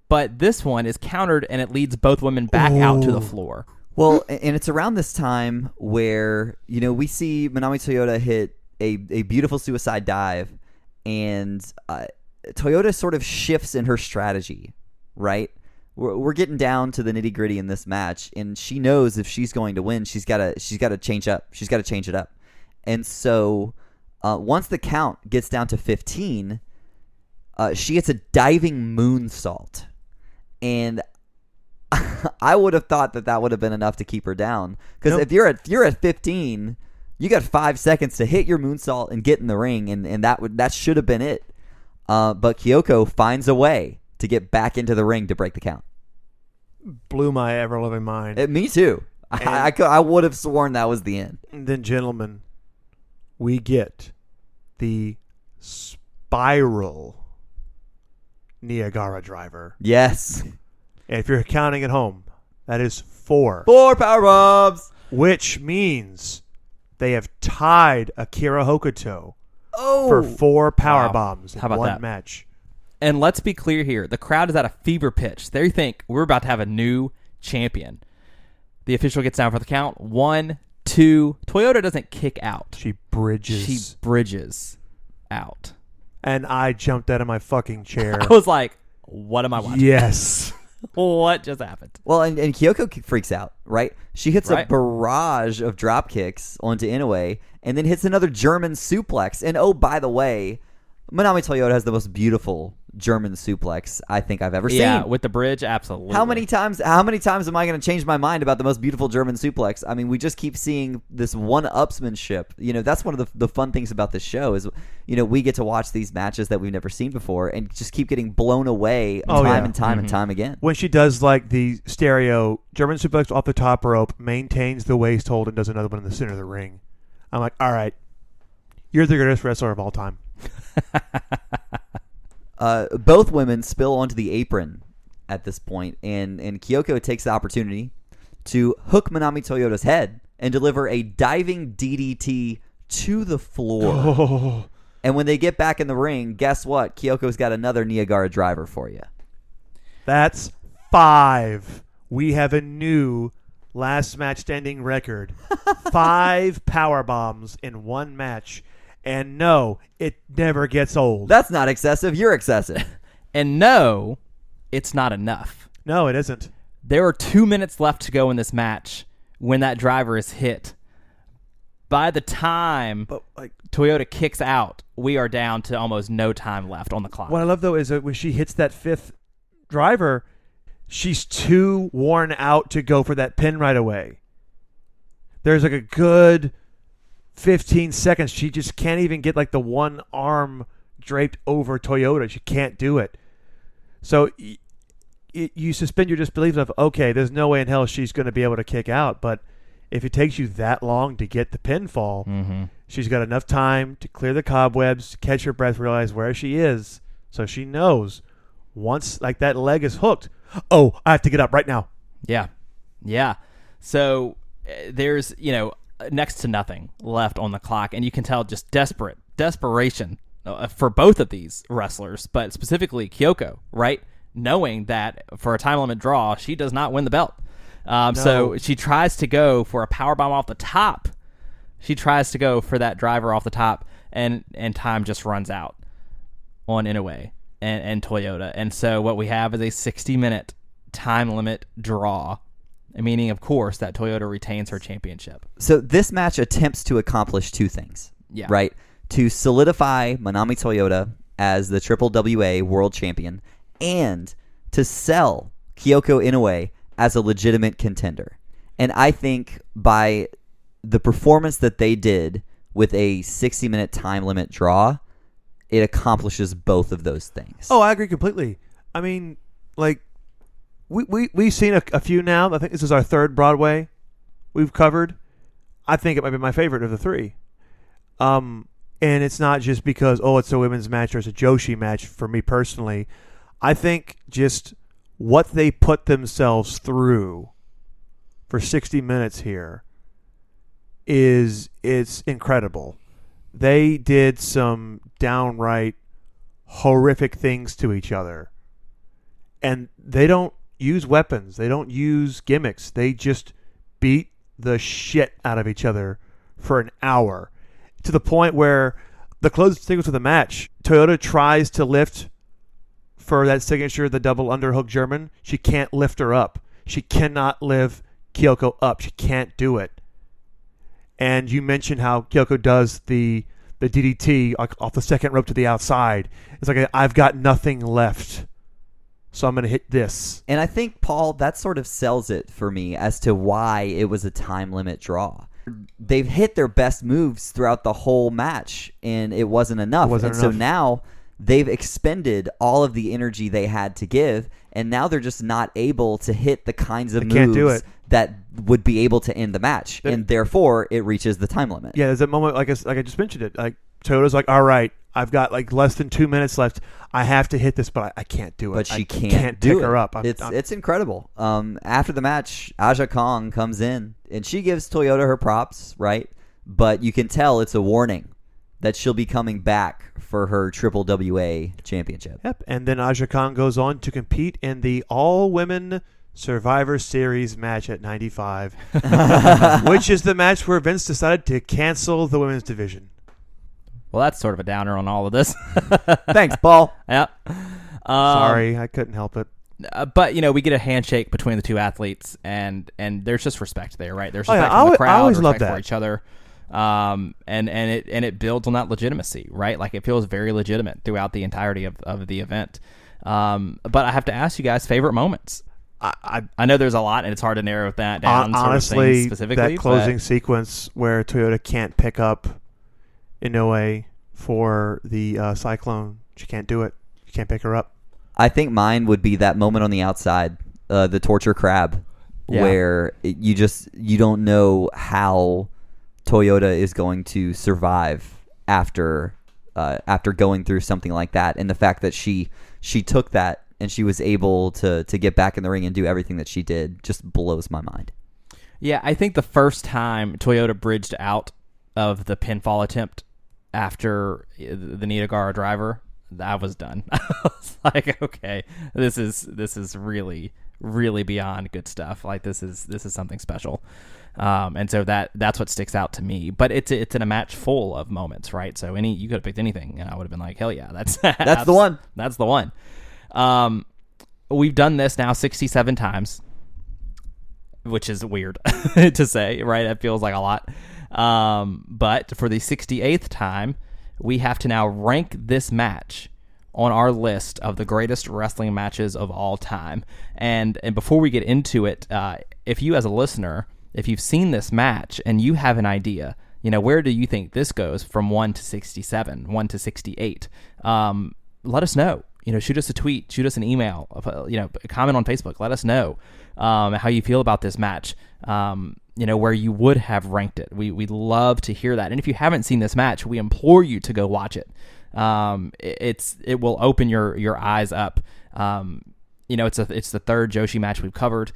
S2: But this one is countered, and it leads both women back out to the floor.
S4: Well, and it's around this time where, we see Manami Toyota hit a beautiful suicide dive, and Toyota sort of shifts in her strategy, right? We're getting down to the nitty gritty in this match, and she knows if she's going to win, she's got to change up. She's got to change it up. And so once the count gets down to 15, she gets a diving moonsault, and I would have thought that would have been enough to keep her down. Because if you're at 15, you got 5 seconds to hit your moonsault and get in the ring, and that should have been it. But Kyoko finds a way to get back into the ring to break the count.
S3: Blew my ever-loving mind.
S4: Me too. I would have sworn that was the end.
S3: And then, gentlemen, we get the spiral Niagara driver.
S4: Yes.
S3: And if you're counting at home, that is 4.
S4: 4 power bombs.
S3: Which means they have tied Akira Hokuto
S4: Oh.
S3: for 4 power
S2: Wow.
S3: bombs in
S2: How about
S3: one
S2: that?
S3: match.
S2: And let's be clear here. The crowd is at a fever pitch. They think we're about to have a new champion. The official gets down for the count. 1, 2. Toyota doesn't kick out.
S3: She bridges.
S2: She bridges out.
S3: And I jumped out of my fucking chair.
S2: I was like, what am I watching?
S3: Yes.
S2: What just happened?
S4: Well, and Kyoko freaks out, right? She hits a
S2: Right.
S4: barrage of drop kicks onto Inoue, and then hits another German suplex. And oh, by the way, Manami Toyota has the most beautiful German suplex I think I've ever
S2: Yeah,
S4: seen.
S2: with the bridge, absolutely.
S4: How many times am I going to change my mind about the most beautiful German suplex? I mean, we just keep seeing this one-upsmanship. That's one of the fun things about this show is, we get to watch these matches that we've never seen before and just keep getting blown away time and time and time again.
S3: When she does like the stereo German suplex off the top rope, maintains the waist hold, and does another one in the center of the ring, I'm like, all right, you're the greatest wrestler of all time.
S4: Both women spill onto the apron at this point, and Kyoko takes the opportunity to hook Manami Toyota's head and deliver a diving DDT to the floor.
S3: Oh.
S4: And when they get back in the ring, guess what? Kyoko's got another Niagara driver for you.
S3: That's 5. We have a new last match standing record. 5 power bombs in one match. And no, it never gets old.
S4: That's not excessive. You're excessive.
S2: And no, it's not enough.
S3: No, it isn't.
S2: There are 2 minutes left to go in this match when that driver is hit. By the time Toyota kicks out, we are down to almost no time left on the clock.
S3: What I love, though, is that when she hits that 5th driver, she's too worn out to go for that pin right away. There's like a good 15 seconds. She just can't even get like the one arm draped over Toyota. She can't do it. So you suspend your disbelief of, okay, there's no way in hell she's going to be able to kick out. But if it takes you that long to get the pinfall, she's got enough time to clear the cobwebs, catch her breath, realize where she is. So she knows once like that leg is hooked, oh, I have to get up right now.
S2: Yeah. So there's, next to nothing left on the clock, and you can tell just desperation for both of these wrestlers, but specifically Kyoko, right? Knowing that for a time limit draw, she does not win the belt.
S3: No.
S2: So she tries to go for a powerbomb off the top. She tries to go for that driver off the top, and time just runs out on Inoue and Toyota. And so what we have is a 60-minute time limit draw, meaning, of course, that Toyota retains her championship.
S4: So this match attempts to accomplish 2 things, right? To solidify Manami Toyota as the WWWA World Champion and to sell Kyoko Inoue as a legitimate contender. And I think by the performance that they did with a 60-minute time limit draw, it accomplishes both of those things.
S3: Oh, I agree completely. I mean, like, we've seen a few now. I think this is our 3rd Broadway we've covered. I think it might be my favorite of the 3. And it's not just because, it's a women's match or it's a joshi match for me personally. I think just what they put themselves through for 60 minutes here it's incredible. They did some downright horrific things to each other. And they don't use weapons. They don't use gimmicks. They just beat the shit out of each other for an hour. To the point where the closing sequence of the match, Toyota tries to lift for that signature, the double underhook German. She can't lift her up. She cannot lift Kyoko up. She can't do it. And you mentioned how Kyoko does the DDT off the second rope to the outside. It's like, I've got nothing left, so I'm going to hit this.
S4: And I think, Paul, that sort of sells it for me as to why it was a time limit draw. They've hit their best moves throughout the whole match, and it wasn't enough. So now they've expended all of the energy they had to give, and now they're just not able to hit the kinds of moves that would be able to end the match, and therefore it reaches the time limit.
S3: Yeah, there's that moment, like I just mentioned it. Like Toyota's like, all right, I've got like less than 2 minutes left. I have to hit this, but I can't do it.
S4: But she
S3: can't
S4: do
S3: pick her up.
S4: It's incredible. After the match, Aja Kong comes in, and she gives Toyota her props, right? But you can tell it's a warning that she'll be coming back for her WWWA championship.
S3: Yep, and then Aja Kong goes on to compete in the all-women Survivor Series match at 95, which is the match where Vince decided to cancel the women's division.
S2: Well, that's sort of a downer on all of this.
S4: Thanks, Paul.
S2: Yeah.
S3: Sorry, I couldn't help it.
S2: But, we get a handshake between the two athletes, and there's just respect there, right? There's
S3: Oh, yeah,
S2: respect from the crowd,
S3: I always love
S2: respect
S3: that.
S2: for each other. And it builds on that legitimacy, right? Like, it feels very legitimate throughout the entirety of the event. But I have to ask you guys, favorite moments. I know there's a lot, and it's hard to narrow that down.
S3: Honestly,
S2: specifically,
S3: that closing sequence where Toyota can't pick up Inoue for the Cyclone, she can't do it. She can't pick her up.
S4: I think mine would be that moment on the outside, the torture crab, where you don't know how Toyota is going to survive after going through something like that, and the fact that she took that and she was able to get back in the ring and do everything that she did just blows my mind.
S2: Yeah, I think the first time Toyota bridged out of the pinfall attempt after the Niigata driver, I was done. I was like, okay, this is really, really beyond good stuff. Like this is something special. And so that's what sticks out to me. But it's in a match full of moments, right? So you could have picked anything, and I would have been like, hell yeah, that's
S4: the one.
S2: That's the one. We've done this now 67 times, which is weird to say, right? It feels like a lot. But for the 68th time, we have to now rank this match on our list of the greatest wrestling matches of all time. And before we get into it, if you as a listener, if you've seen this match and you have an idea, where do you think this goes from 1 to 67, 1 to 68? Let us know. Shoot us a tweet, shoot us an email, comment on Facebook. Let us know how you feel about this match, where you would have ranked it. We'd love to hear that. And if you haven't seen this match, we implore you to go watch it. It will open your eyes up. It's the third Joshi match we've covered.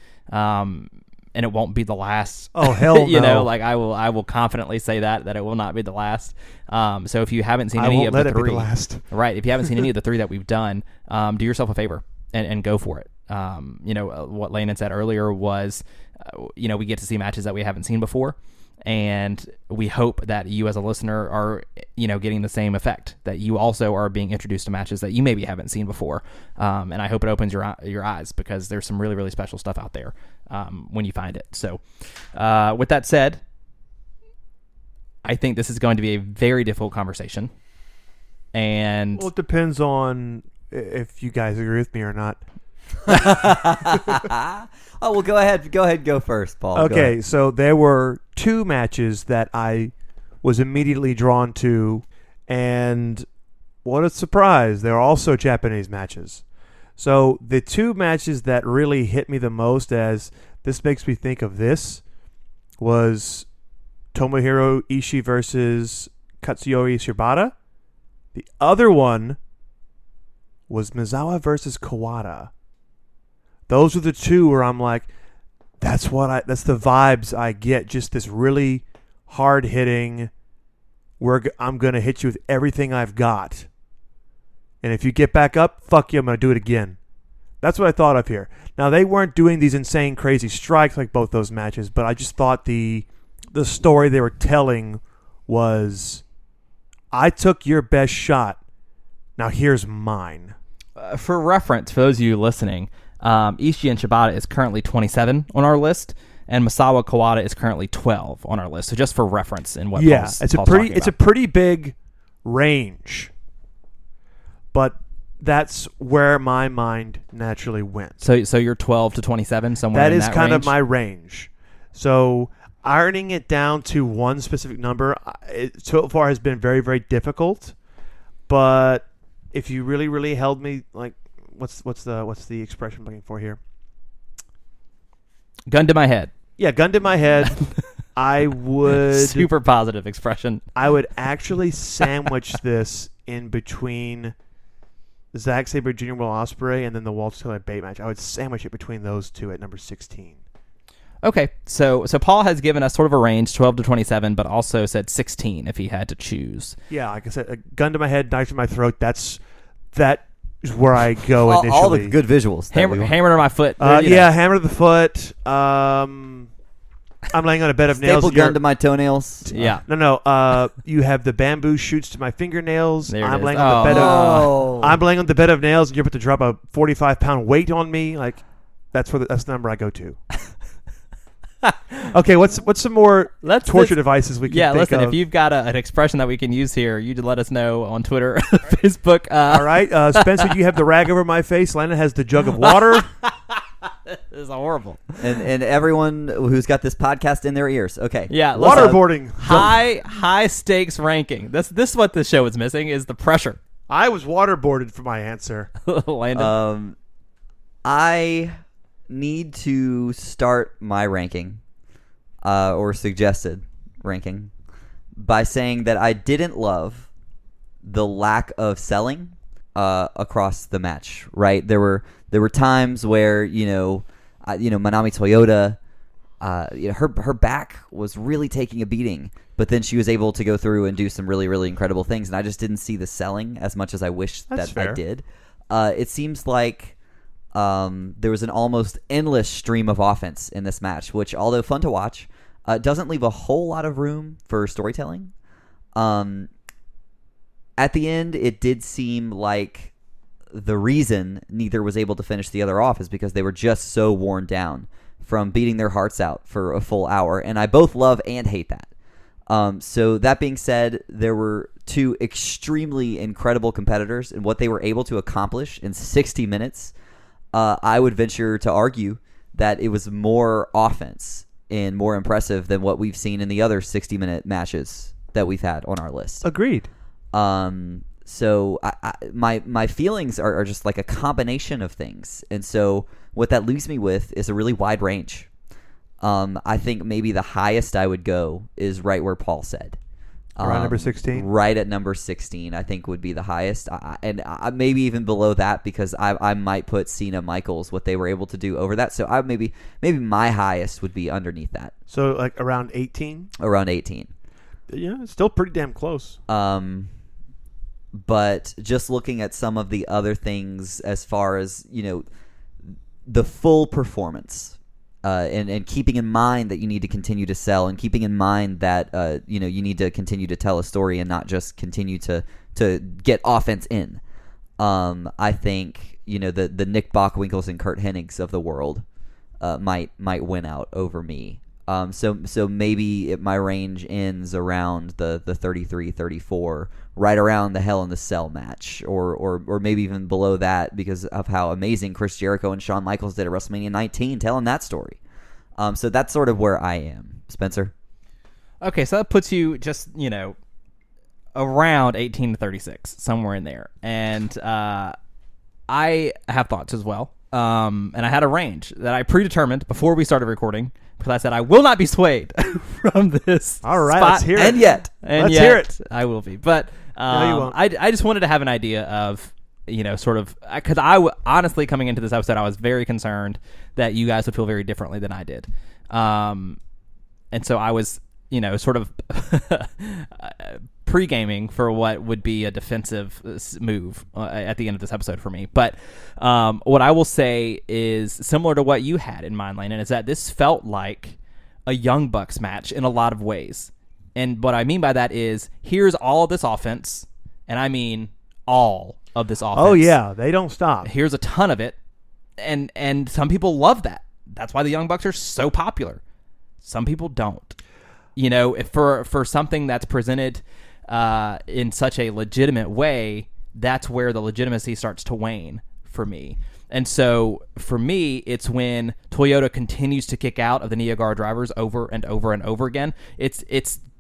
S2: And it won't be the last.
S3: Oh hell no!
S2: I will confidently say that it will not be the last. So if you haven't seen any of the three,
S3: be the last.
S2: Right? If you haven't seen any of the three that we've done, do yourself a favor and go for it. What Landon said earlier was, we get to see matches that we haven't seen before, and we hope that you as a listener are, getting the same effect, that you also are being introduced to matches that you maybe haven't seen before. And I hope it opens your eyes, because there's some really, really special stuff out there when you find it. So with that said, I think this is going to be a very difficult conversation. And
S3: well, it depends on if you guys agree with me or not.
S4: Oh, well, go ahead, go first, Paul.
S3: Okay, so there were two matches that I was immediately drawn to, and what a surprise, they're also Japanese matches. So the two matches that really hit me the most, as this makes me think of this, was Tomohiro Ishii versus Katsuyori Shibata. The other one was Misawa versus Kawada. Those are the two where I'm like, that's the vibes I get. Just this really hard hitting, I'm going to hit you with everything I've got. And if you get back up, fuck you, I'm going to do it again. That's what I thought of here. Now, they weren't doing these insane, crazy strikes like both those matches, but I just thought the story they were telling was, I took your best shot. Now here's mine.
S2: For reference, for those of you listening, Ishii and Shibata is currently 27 on our list, and Misawa Kawada is currently 12 on our list. So just for reference in what Paul's
S3: it's a pretty big range, but that's where my mind naturally went.
S2: So you're 12 to 27 somewhere.
S3: That
S2: in
S3: is
S2: that
S3: kind
S2: range?
S3: of my range. So ironing it down to one specific number, it so far has been very, very difficult. But if you really, really held me, like, what's the expression I'm looking for here?
S2: Gun to my head.
S3: Yeah, gun to my head. I would
S2: super positive expression.
S3: I would actually sandwich this in between Zack Sabre Jr. Will Ospreay and then the Walter Taylor Bate match. I would sandwich it between those two at number 16.
S2: Okay, so Paul has given us sort of a range, 12 to 27, but also said 16 if he had to choose.
S3: Yeah, like I said, a gun to my head, knife to my throat. That is where I go initially.
S4: All the good visuals.
S2: Hammer to my foot.
S3: Hammer to the foot. I'm laying on a bed of nails.
S4: Staple gun to my toenails.
S2: Yeah.
S3: No. You have the bamboo shoots to my fingernails. I'm laying on the bed of nails, and you're about to drop a 45-pound weight on me. Like, that's the number I go to. Okay, what's some more torture devices we can think of? Yeah, listen,
S2: if you've got an expression that we can use here, you let us know on Twitter, Facebook.
S3: All right, Spenser, you have the rag over my face. Landon has the jug of water.
S2: This is horrible.
S4: And everyone who's got this podcast in their ears. Okay.
S2: Yeah.
S3: Waterboarding.
S2: High stakes ranking. This is what the show is missing, is the pressure.
S3: I was waterboarded for my answer.
S2: Landon.
S4: I need to start my ranking, or suggested ranking, by saying that I didn't love the lack of selling across the match. Right, there were times where Manami Toyota her back was really taking a beating, but then she was able to go through and do some really, really incredible things, and I just didn't see the selling as much as I wish that I did. It seems like there was an almost endless stream of offense in this match, which, although fun to watch, doesn't leave a whole lot of room for storytelling. At the end, it did seem like the reason neither was able to finish the other off is because they were just so worn down from beating their hearts out for a full hour, and I both love and hate that. So that being said, there were two extremely incredible competitors, and what they were able to accomplish in 60 minutes, I would venture to argue that it was more offense and more impressive than what we've seen in the other 60-minute matches that we've had on our list.
S3: Agreed.
S4: So my feelings are just like a combination of things, and so what that leaves me with is a really wide range. I think maybe the highest I would go is right where Paul said.
S3: Around number 16?
S4: Right at number 16, I think would be the highest. And maybe even below that, because I might put Cena Michaels, what they were able to do, over that. So maybe my highest would be underneath that.
S3: So like around 18?
S4: Around 18.
S3: Yeah, it's still pretty damn close.
S4: But just looking at some of the other things as far as, the full performance, and keeping in mind that you need to continue to sell, and keeping in mind that you need to continue to tell a story and not just continue to get offense in. I think the Nick Bockwinkel's and Kurt Hennig's of the world might win out over me. So maybe my range ends around the 33-34, right around the Hell in the Cell match, or maybe even below that because of how amazing Chris Jericho and Shawn Michaels did at WrestleMania 19, telling that story. So that's sort of where I am. Spencer?
S2: Okay, so that puts you just, around 18 to 36, somewhere in there. And I have thoughts as well. And I had a range that I predetermined before we started recording, because I said I will not be swayed from this.
S3: All right,
S2: spot.
S3: let's hear it.
S4: And yet,
S3: let's hear it.
S2: I will be, but
S3: No, you won't.
S2: I just wanted to have an idea of sort of, because honestly, coming into this episode, I was very concerned that you guys would feel very differently than I did, and so I was sort of pre-gaming for what would be a defensive move at the end of this episode for me. But what I will say is similar to what you had in mind, Landon, is that this felt like a Young Bucks match in a lot of ways. And what I mean by that is, here's all of this offense, and I mean all of this offense.
S3: Oh, yeah. They don't stop.
S2: Here's a ton of it, and some people love that. That's why the Young Bucks are so popular. Some people don't. If for something that's presented in such a legitimate way, that's where the legitimacy starts to wane for me. And so for me, it's when Toyota continues to kick out of the Neogar drivers over and over and over again. It's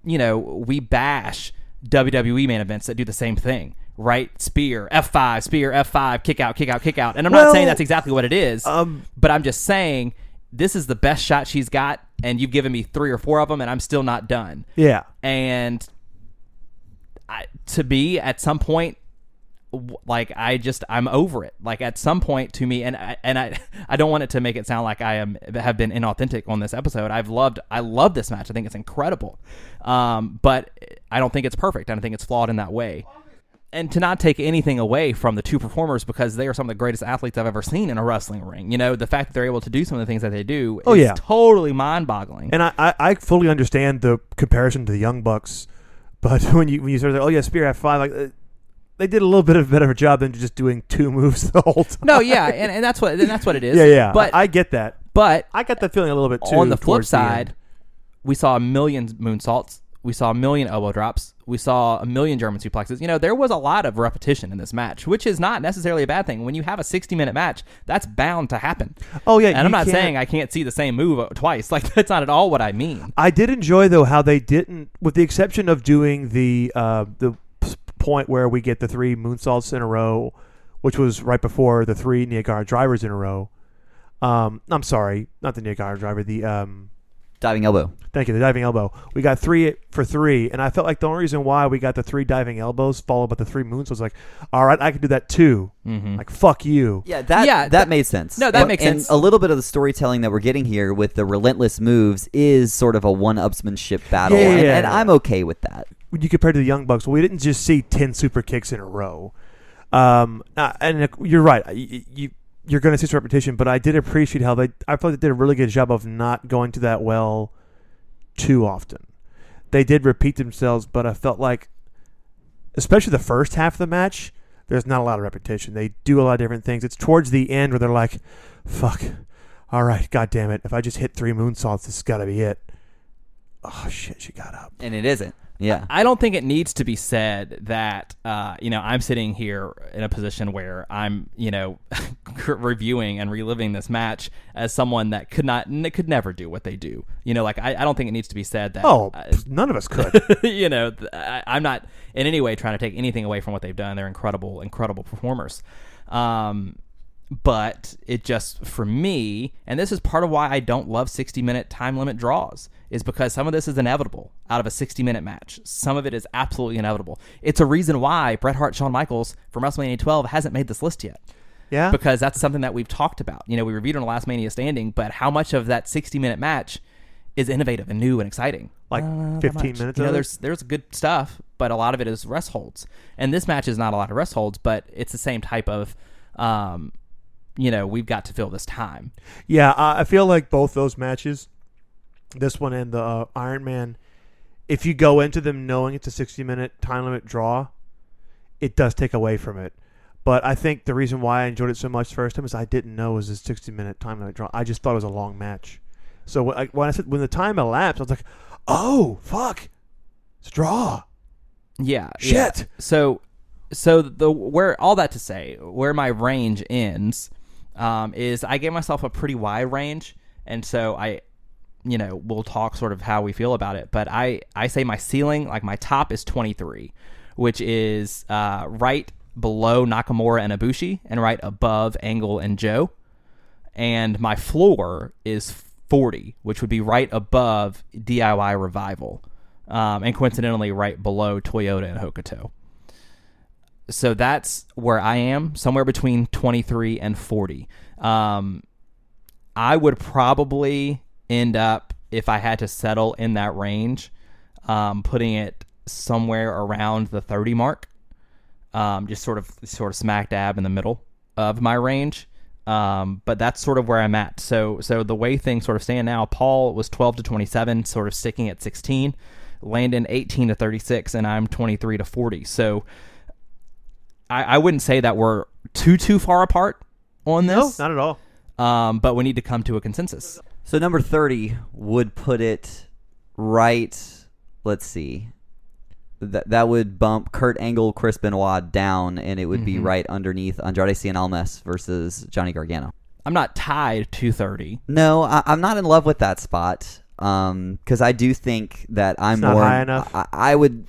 S2: we bash WWE main events that do the same thing, right? Spear, F5, kick out, kick out, kick out. And I'm not saying that's exactly what it is, but I'm just saying this is the best shot she's got, and you've given me 3 or 4 of them, and I'm still not done.
S3: Yeah.
S2: And to be at some point, I'm over it. Like at some point to me, and I don't want it to make it sound like I have been inauthentic on this episode. I love this match. I think it's incredible. But I don't think it's perfect. I don't think it's flawed in that way. And to not take anything away from the two performers, because they are some of the greatest athletes I've ever seen in a wrestling ring. The fact that they're able to do some of the things that they do is totally mind-boggling.
S3: And I fully understand the comparison to the Young Bucks, but when you sort of Spear F5, like they did a little bit better of a job than just doing 2 moves the whole time.
S2: No, yeah, and that's what it is.
S3: Yeah.
S2: But
S3: I get that.
S2: But
S3: I got that feeling a little bit too.
S2: On the flip
S3: towards the
S2: side,
S3: end.
S2: we saw a million moonsaults. We saw a million elbow drops. We saw a million German suplexes. There was a lot of repetition in this match, which is not necessarily a bad thing. When you have a 60-minute match, that's bound to happen.
S3: Oh, yeah.
S2: And I'm not saying I can't see the same move twice. Like, that's not at all what I mean.
S3: I did enjoy, though, how they didn't, with the exception of doing the point where we get the 3 moonsaults in a row, which was right before the 3 Niagara drivers in a row. I'm sorry, not the Niagara driver, the
S4: Diving elbow.
S3: Thank you, the diving elbow. We got 3 for 3, and I felt like the only reason why we got the 3 diving elbows followed by the 3 moons was like, all right, I can do that too. Like, fuck you.
S4: Yeah, that made sense.
S2: No, that makes sense.
S4: And a little bit of the storytelling that we're getting here with the relentless moves is sort of a one-upsmanship battle, and I'm okay with that.
S3: When you compare to the Young Bucks, we didn't just see 10 super kicks in a row. And you're right. You're going to see some repetition, but I did appreciate how I felt they did a really good job of not going to that well too often. They did repeat themselves, but I felt like, especially the first half of the match, there's not a lot of repetition. They do a lot of different things. It's towards the end where they're like, fuck, all right, god damn it, if I just hit 3 moonsaults, this has got to be it. Oh shit, she got up.
S4: And it isn't. Yeah.
S2: I don't think it needs to be said that, I'm sitting here in a position where I'm, reviewing and reliving this match as someone that could never do what they do. I don't think it needs to be said that.
S3: Oh, none of us could.
S2: I'm not in any way trying to take anything away from what they've done. They're incredible, incredible performers. But it just, for me, and this is part of why I don't love 60-minute time limit draws, is because some of this is inevitable out of a 60-minute match. Some of it is absolutely inevitable. It's a reason why Bret Hart, Shawn Michaels from WrestleMania 12 hasn't made this list yet.
S3: Yeah.
S2: Because that's something that we've talked about. We reviewed on the last Mania Standing, but how much of that 60-minute match is innovative and new and exciting?
S3: Like 15 minutes of it?
S2: There's good stuff, but a lot of it is rest holds. And this match is not a lot of rest holds, but it's the same type of... we've got to fill this time.
S3: Yeah, I feel like both those matches, this one and the Iron Man, if you go into them knowing it's a 60-minute time limit draw, it does take away from it. But I think the reason why I enjoyed it so much the first time is I didn't know it was a 60-minute time limit draw. I just thought it was a long match. So when the time elapsed, I was like, oh, fuck, it's a draw.
S2: Yeah.
S3: Shit.
S2: Yeah. So where all that to say, where my range ends is I gave myself a pretty wide range, and so we'll talk sort of how we feel about it. But I say my ceiling, like my top is 23, which is right below Nakamura and Ibushi and right above Angle and Joe. And my floor is 40, which would be right above DIY Revival, and coincidentally right below Toyota and Hokuto. So that's where I am, somewhere between 23 and 40. I would probably end up, if I had to settle in that range, putting it somewhere around the 30 mark, just sort of smack dab in the middle of my range. But that's sort of where I'm at. So the way things sort of stand now, Paul was 12 to 27, sort of sticking at 16. Landon 18 to 36, and I'm 23 to 40. So I wouldn't say that we're too far apart on this.
S3: No, not at all.
S2: But we need to come to a consensus.
S4: So number 30 would put it right, let's see, that would bump Kurt Angle, Chris Benoit down, and it would be right underneath Andrade Cien Almas versus Johnny Gargano.
S2: I'm not tied to 30.
S4: No, I'm not in love with that spot, because I do think that I'm
S3: not
S4: more...
S3: high enough?
S4: I would...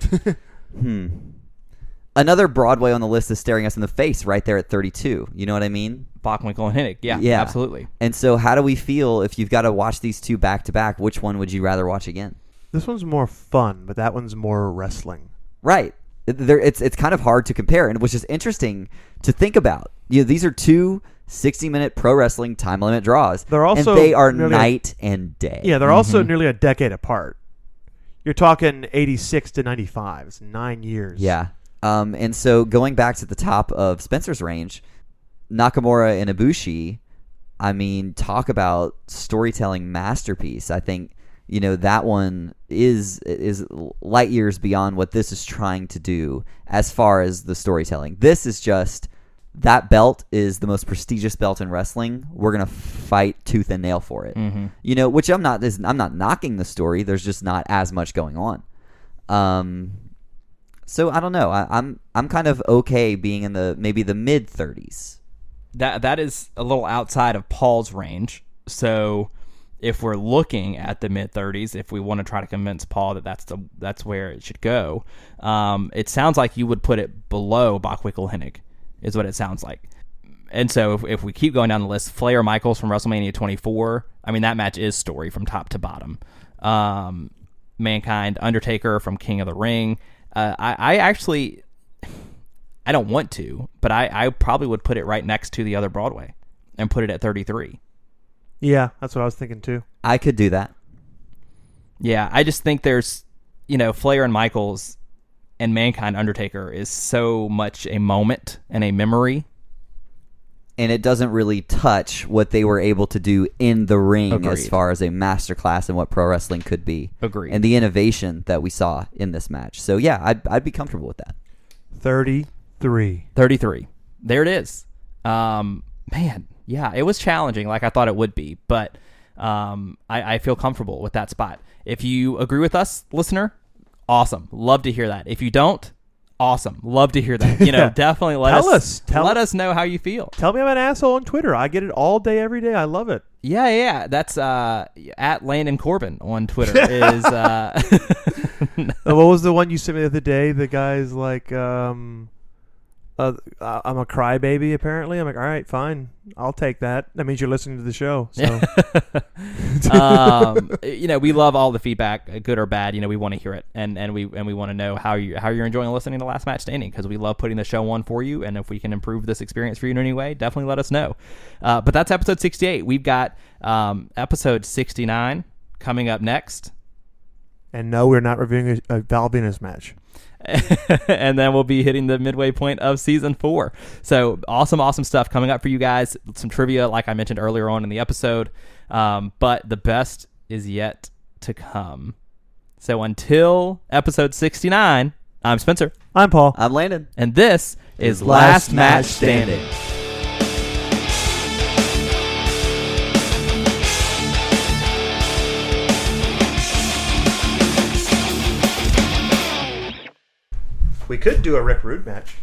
S4: Another Broadway on the list is staring us in the face right there at 32. You know what I mean?
S2: Bockwinkel and Hennig. Yeah, absolutely.
S4: And so how do we feel if you've got to watch these two back-to-back? Which one would you rather watch again?
S3: This one's more fun, but that one's more wrestling.
S4: Right. It's kind of hard to compare, and which is interesting to think about. These are two 60-minute pro wrestling time limit draws.
S3: They're also
S4: and they are night and day.
S3: Yeah, they're also nearly a decade apart. You're talking 86 to 95. It's 9 years.
S4: Yeah. And so going back to the top of Spenser's range, Nakamura and Ibushi, I mean, talk about storytelling masterpiece. I think, that one is light years beyond what this is trying to do as far as the storytelling. This is just, that belt is the most prestigious belt in wrestling. We're going to fight tooth and nail for it. Which I'm not knocking the story. There's just not as much going on. So I don't know. I'm kind of okay being in maybe the mid 30s.
S2: That is a little outside of Paul's range. So if we're looking at the mid 30s, if we want to try to convince Paul that that's where it should go, it sounds like you would put it below Bockwinkel Hennig, is what it sounds like. And so if we keep going down the list, Flair Michaels from WrestleMania 24, I mean, that match is story from top to bottom. Mankind, Undertaker from King of the Ring. I actually, I don't want to, but I probably would put it right next to the other Broadway and put it at 33.
S3: Yeah, that's what I was thinking too.
S4: I could do that.
S2: Yeah, I just think there's, Flair and Michaels and Mankind Undertaker is so much a moment and a memory.
S4: And it doesn't really touch what they were able to do in the ring
S2: Agreed.
S4: as far as a masterclass in what pro wrestling could be.
S2: Agreed.
S4: And the innovation that we saw in this match. So, yeah, I'd be comfortable with that.
S3: 33.
S2: 33. There it is. Man, yeah, it was challenging like I thought it would be, but I feel comfortable with that spot. If you agree with us, listener, awesome. Love to hear that. If you don't, awesome. Love to hear that. Definitely let us know how you feel.
S3: Tell me I'm an asshole on Twitter. I get it all day, every day. I love it.
S2: Yeah. That's at Landon Corbin on Twitter. Is
S3: What was the one you sent me the other day? The guy's like, I'm a crybaby, apparently. I'm like, all right, fine. I'll take that. That means you're listening to the show. So,
S2: we love all the feedback, good or bad. We want to hear it, and we want to know how you're enjoying listening to Last Match Standing, because we love putting the show on for you. And if we can improve this experience for you in any way, definitely let us know. But that's episode 68. We've got episode 69 coming up next.
S3: And no, we're not reviewing a Val Venus match.
S2: And then we'll be hitting the midway point of season 4. So awesome stuff coming up for you guys. Some trivia, like I mentioned earlier on in the episode. But the best is yet to come. So until episode 69, I'm Spencer.
S3: I'm Paul.
S4: I'm Landon.
S2: And this is Last Match Standing.
S3: We could do a Rick Rude match.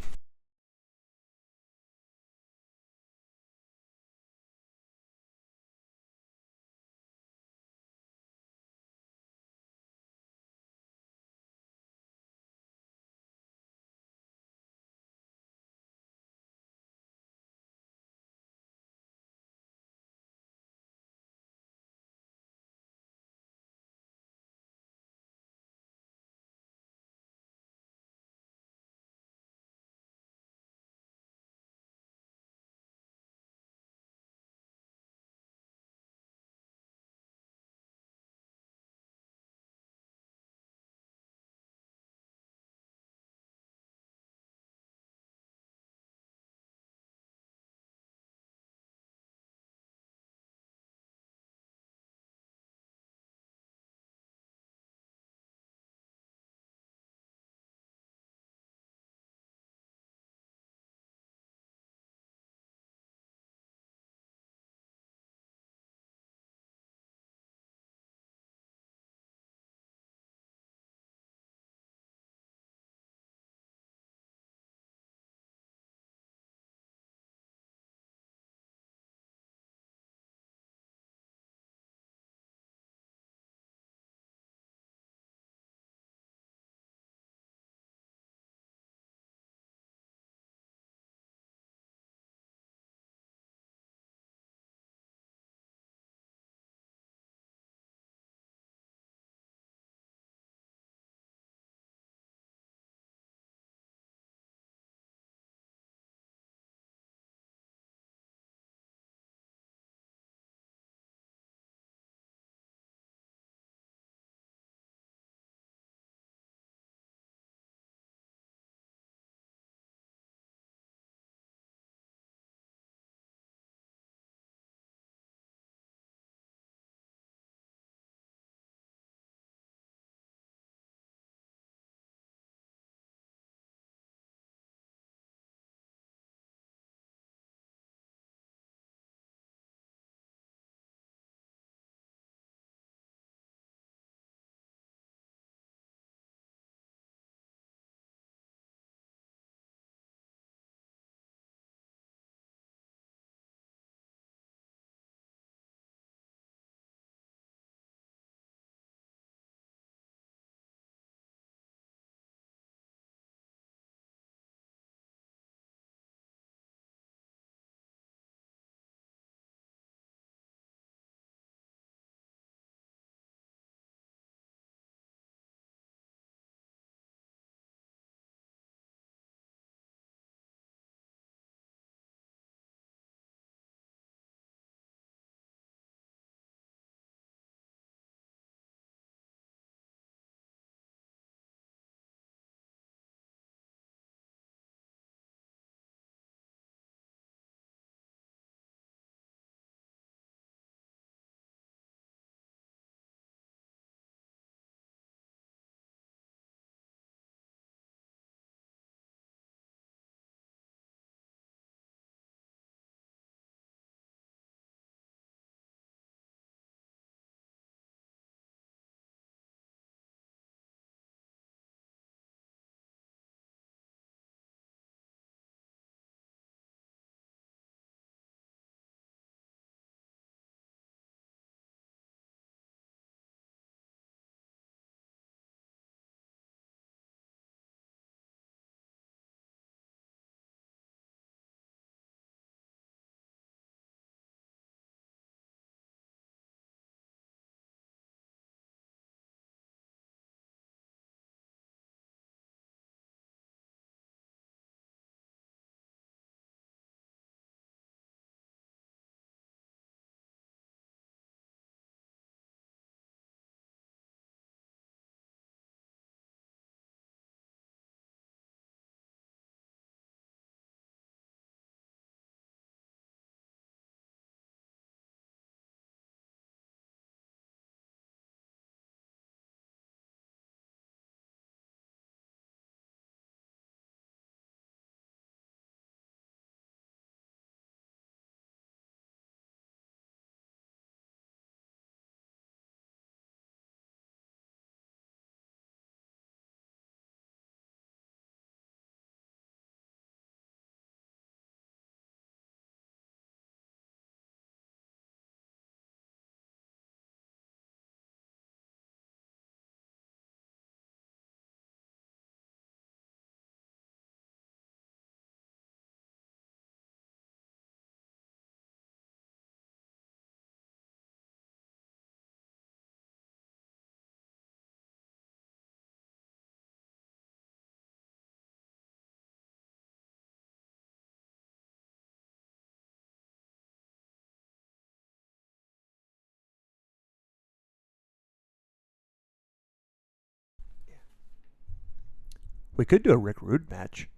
S3: We could do a Rick Rude match.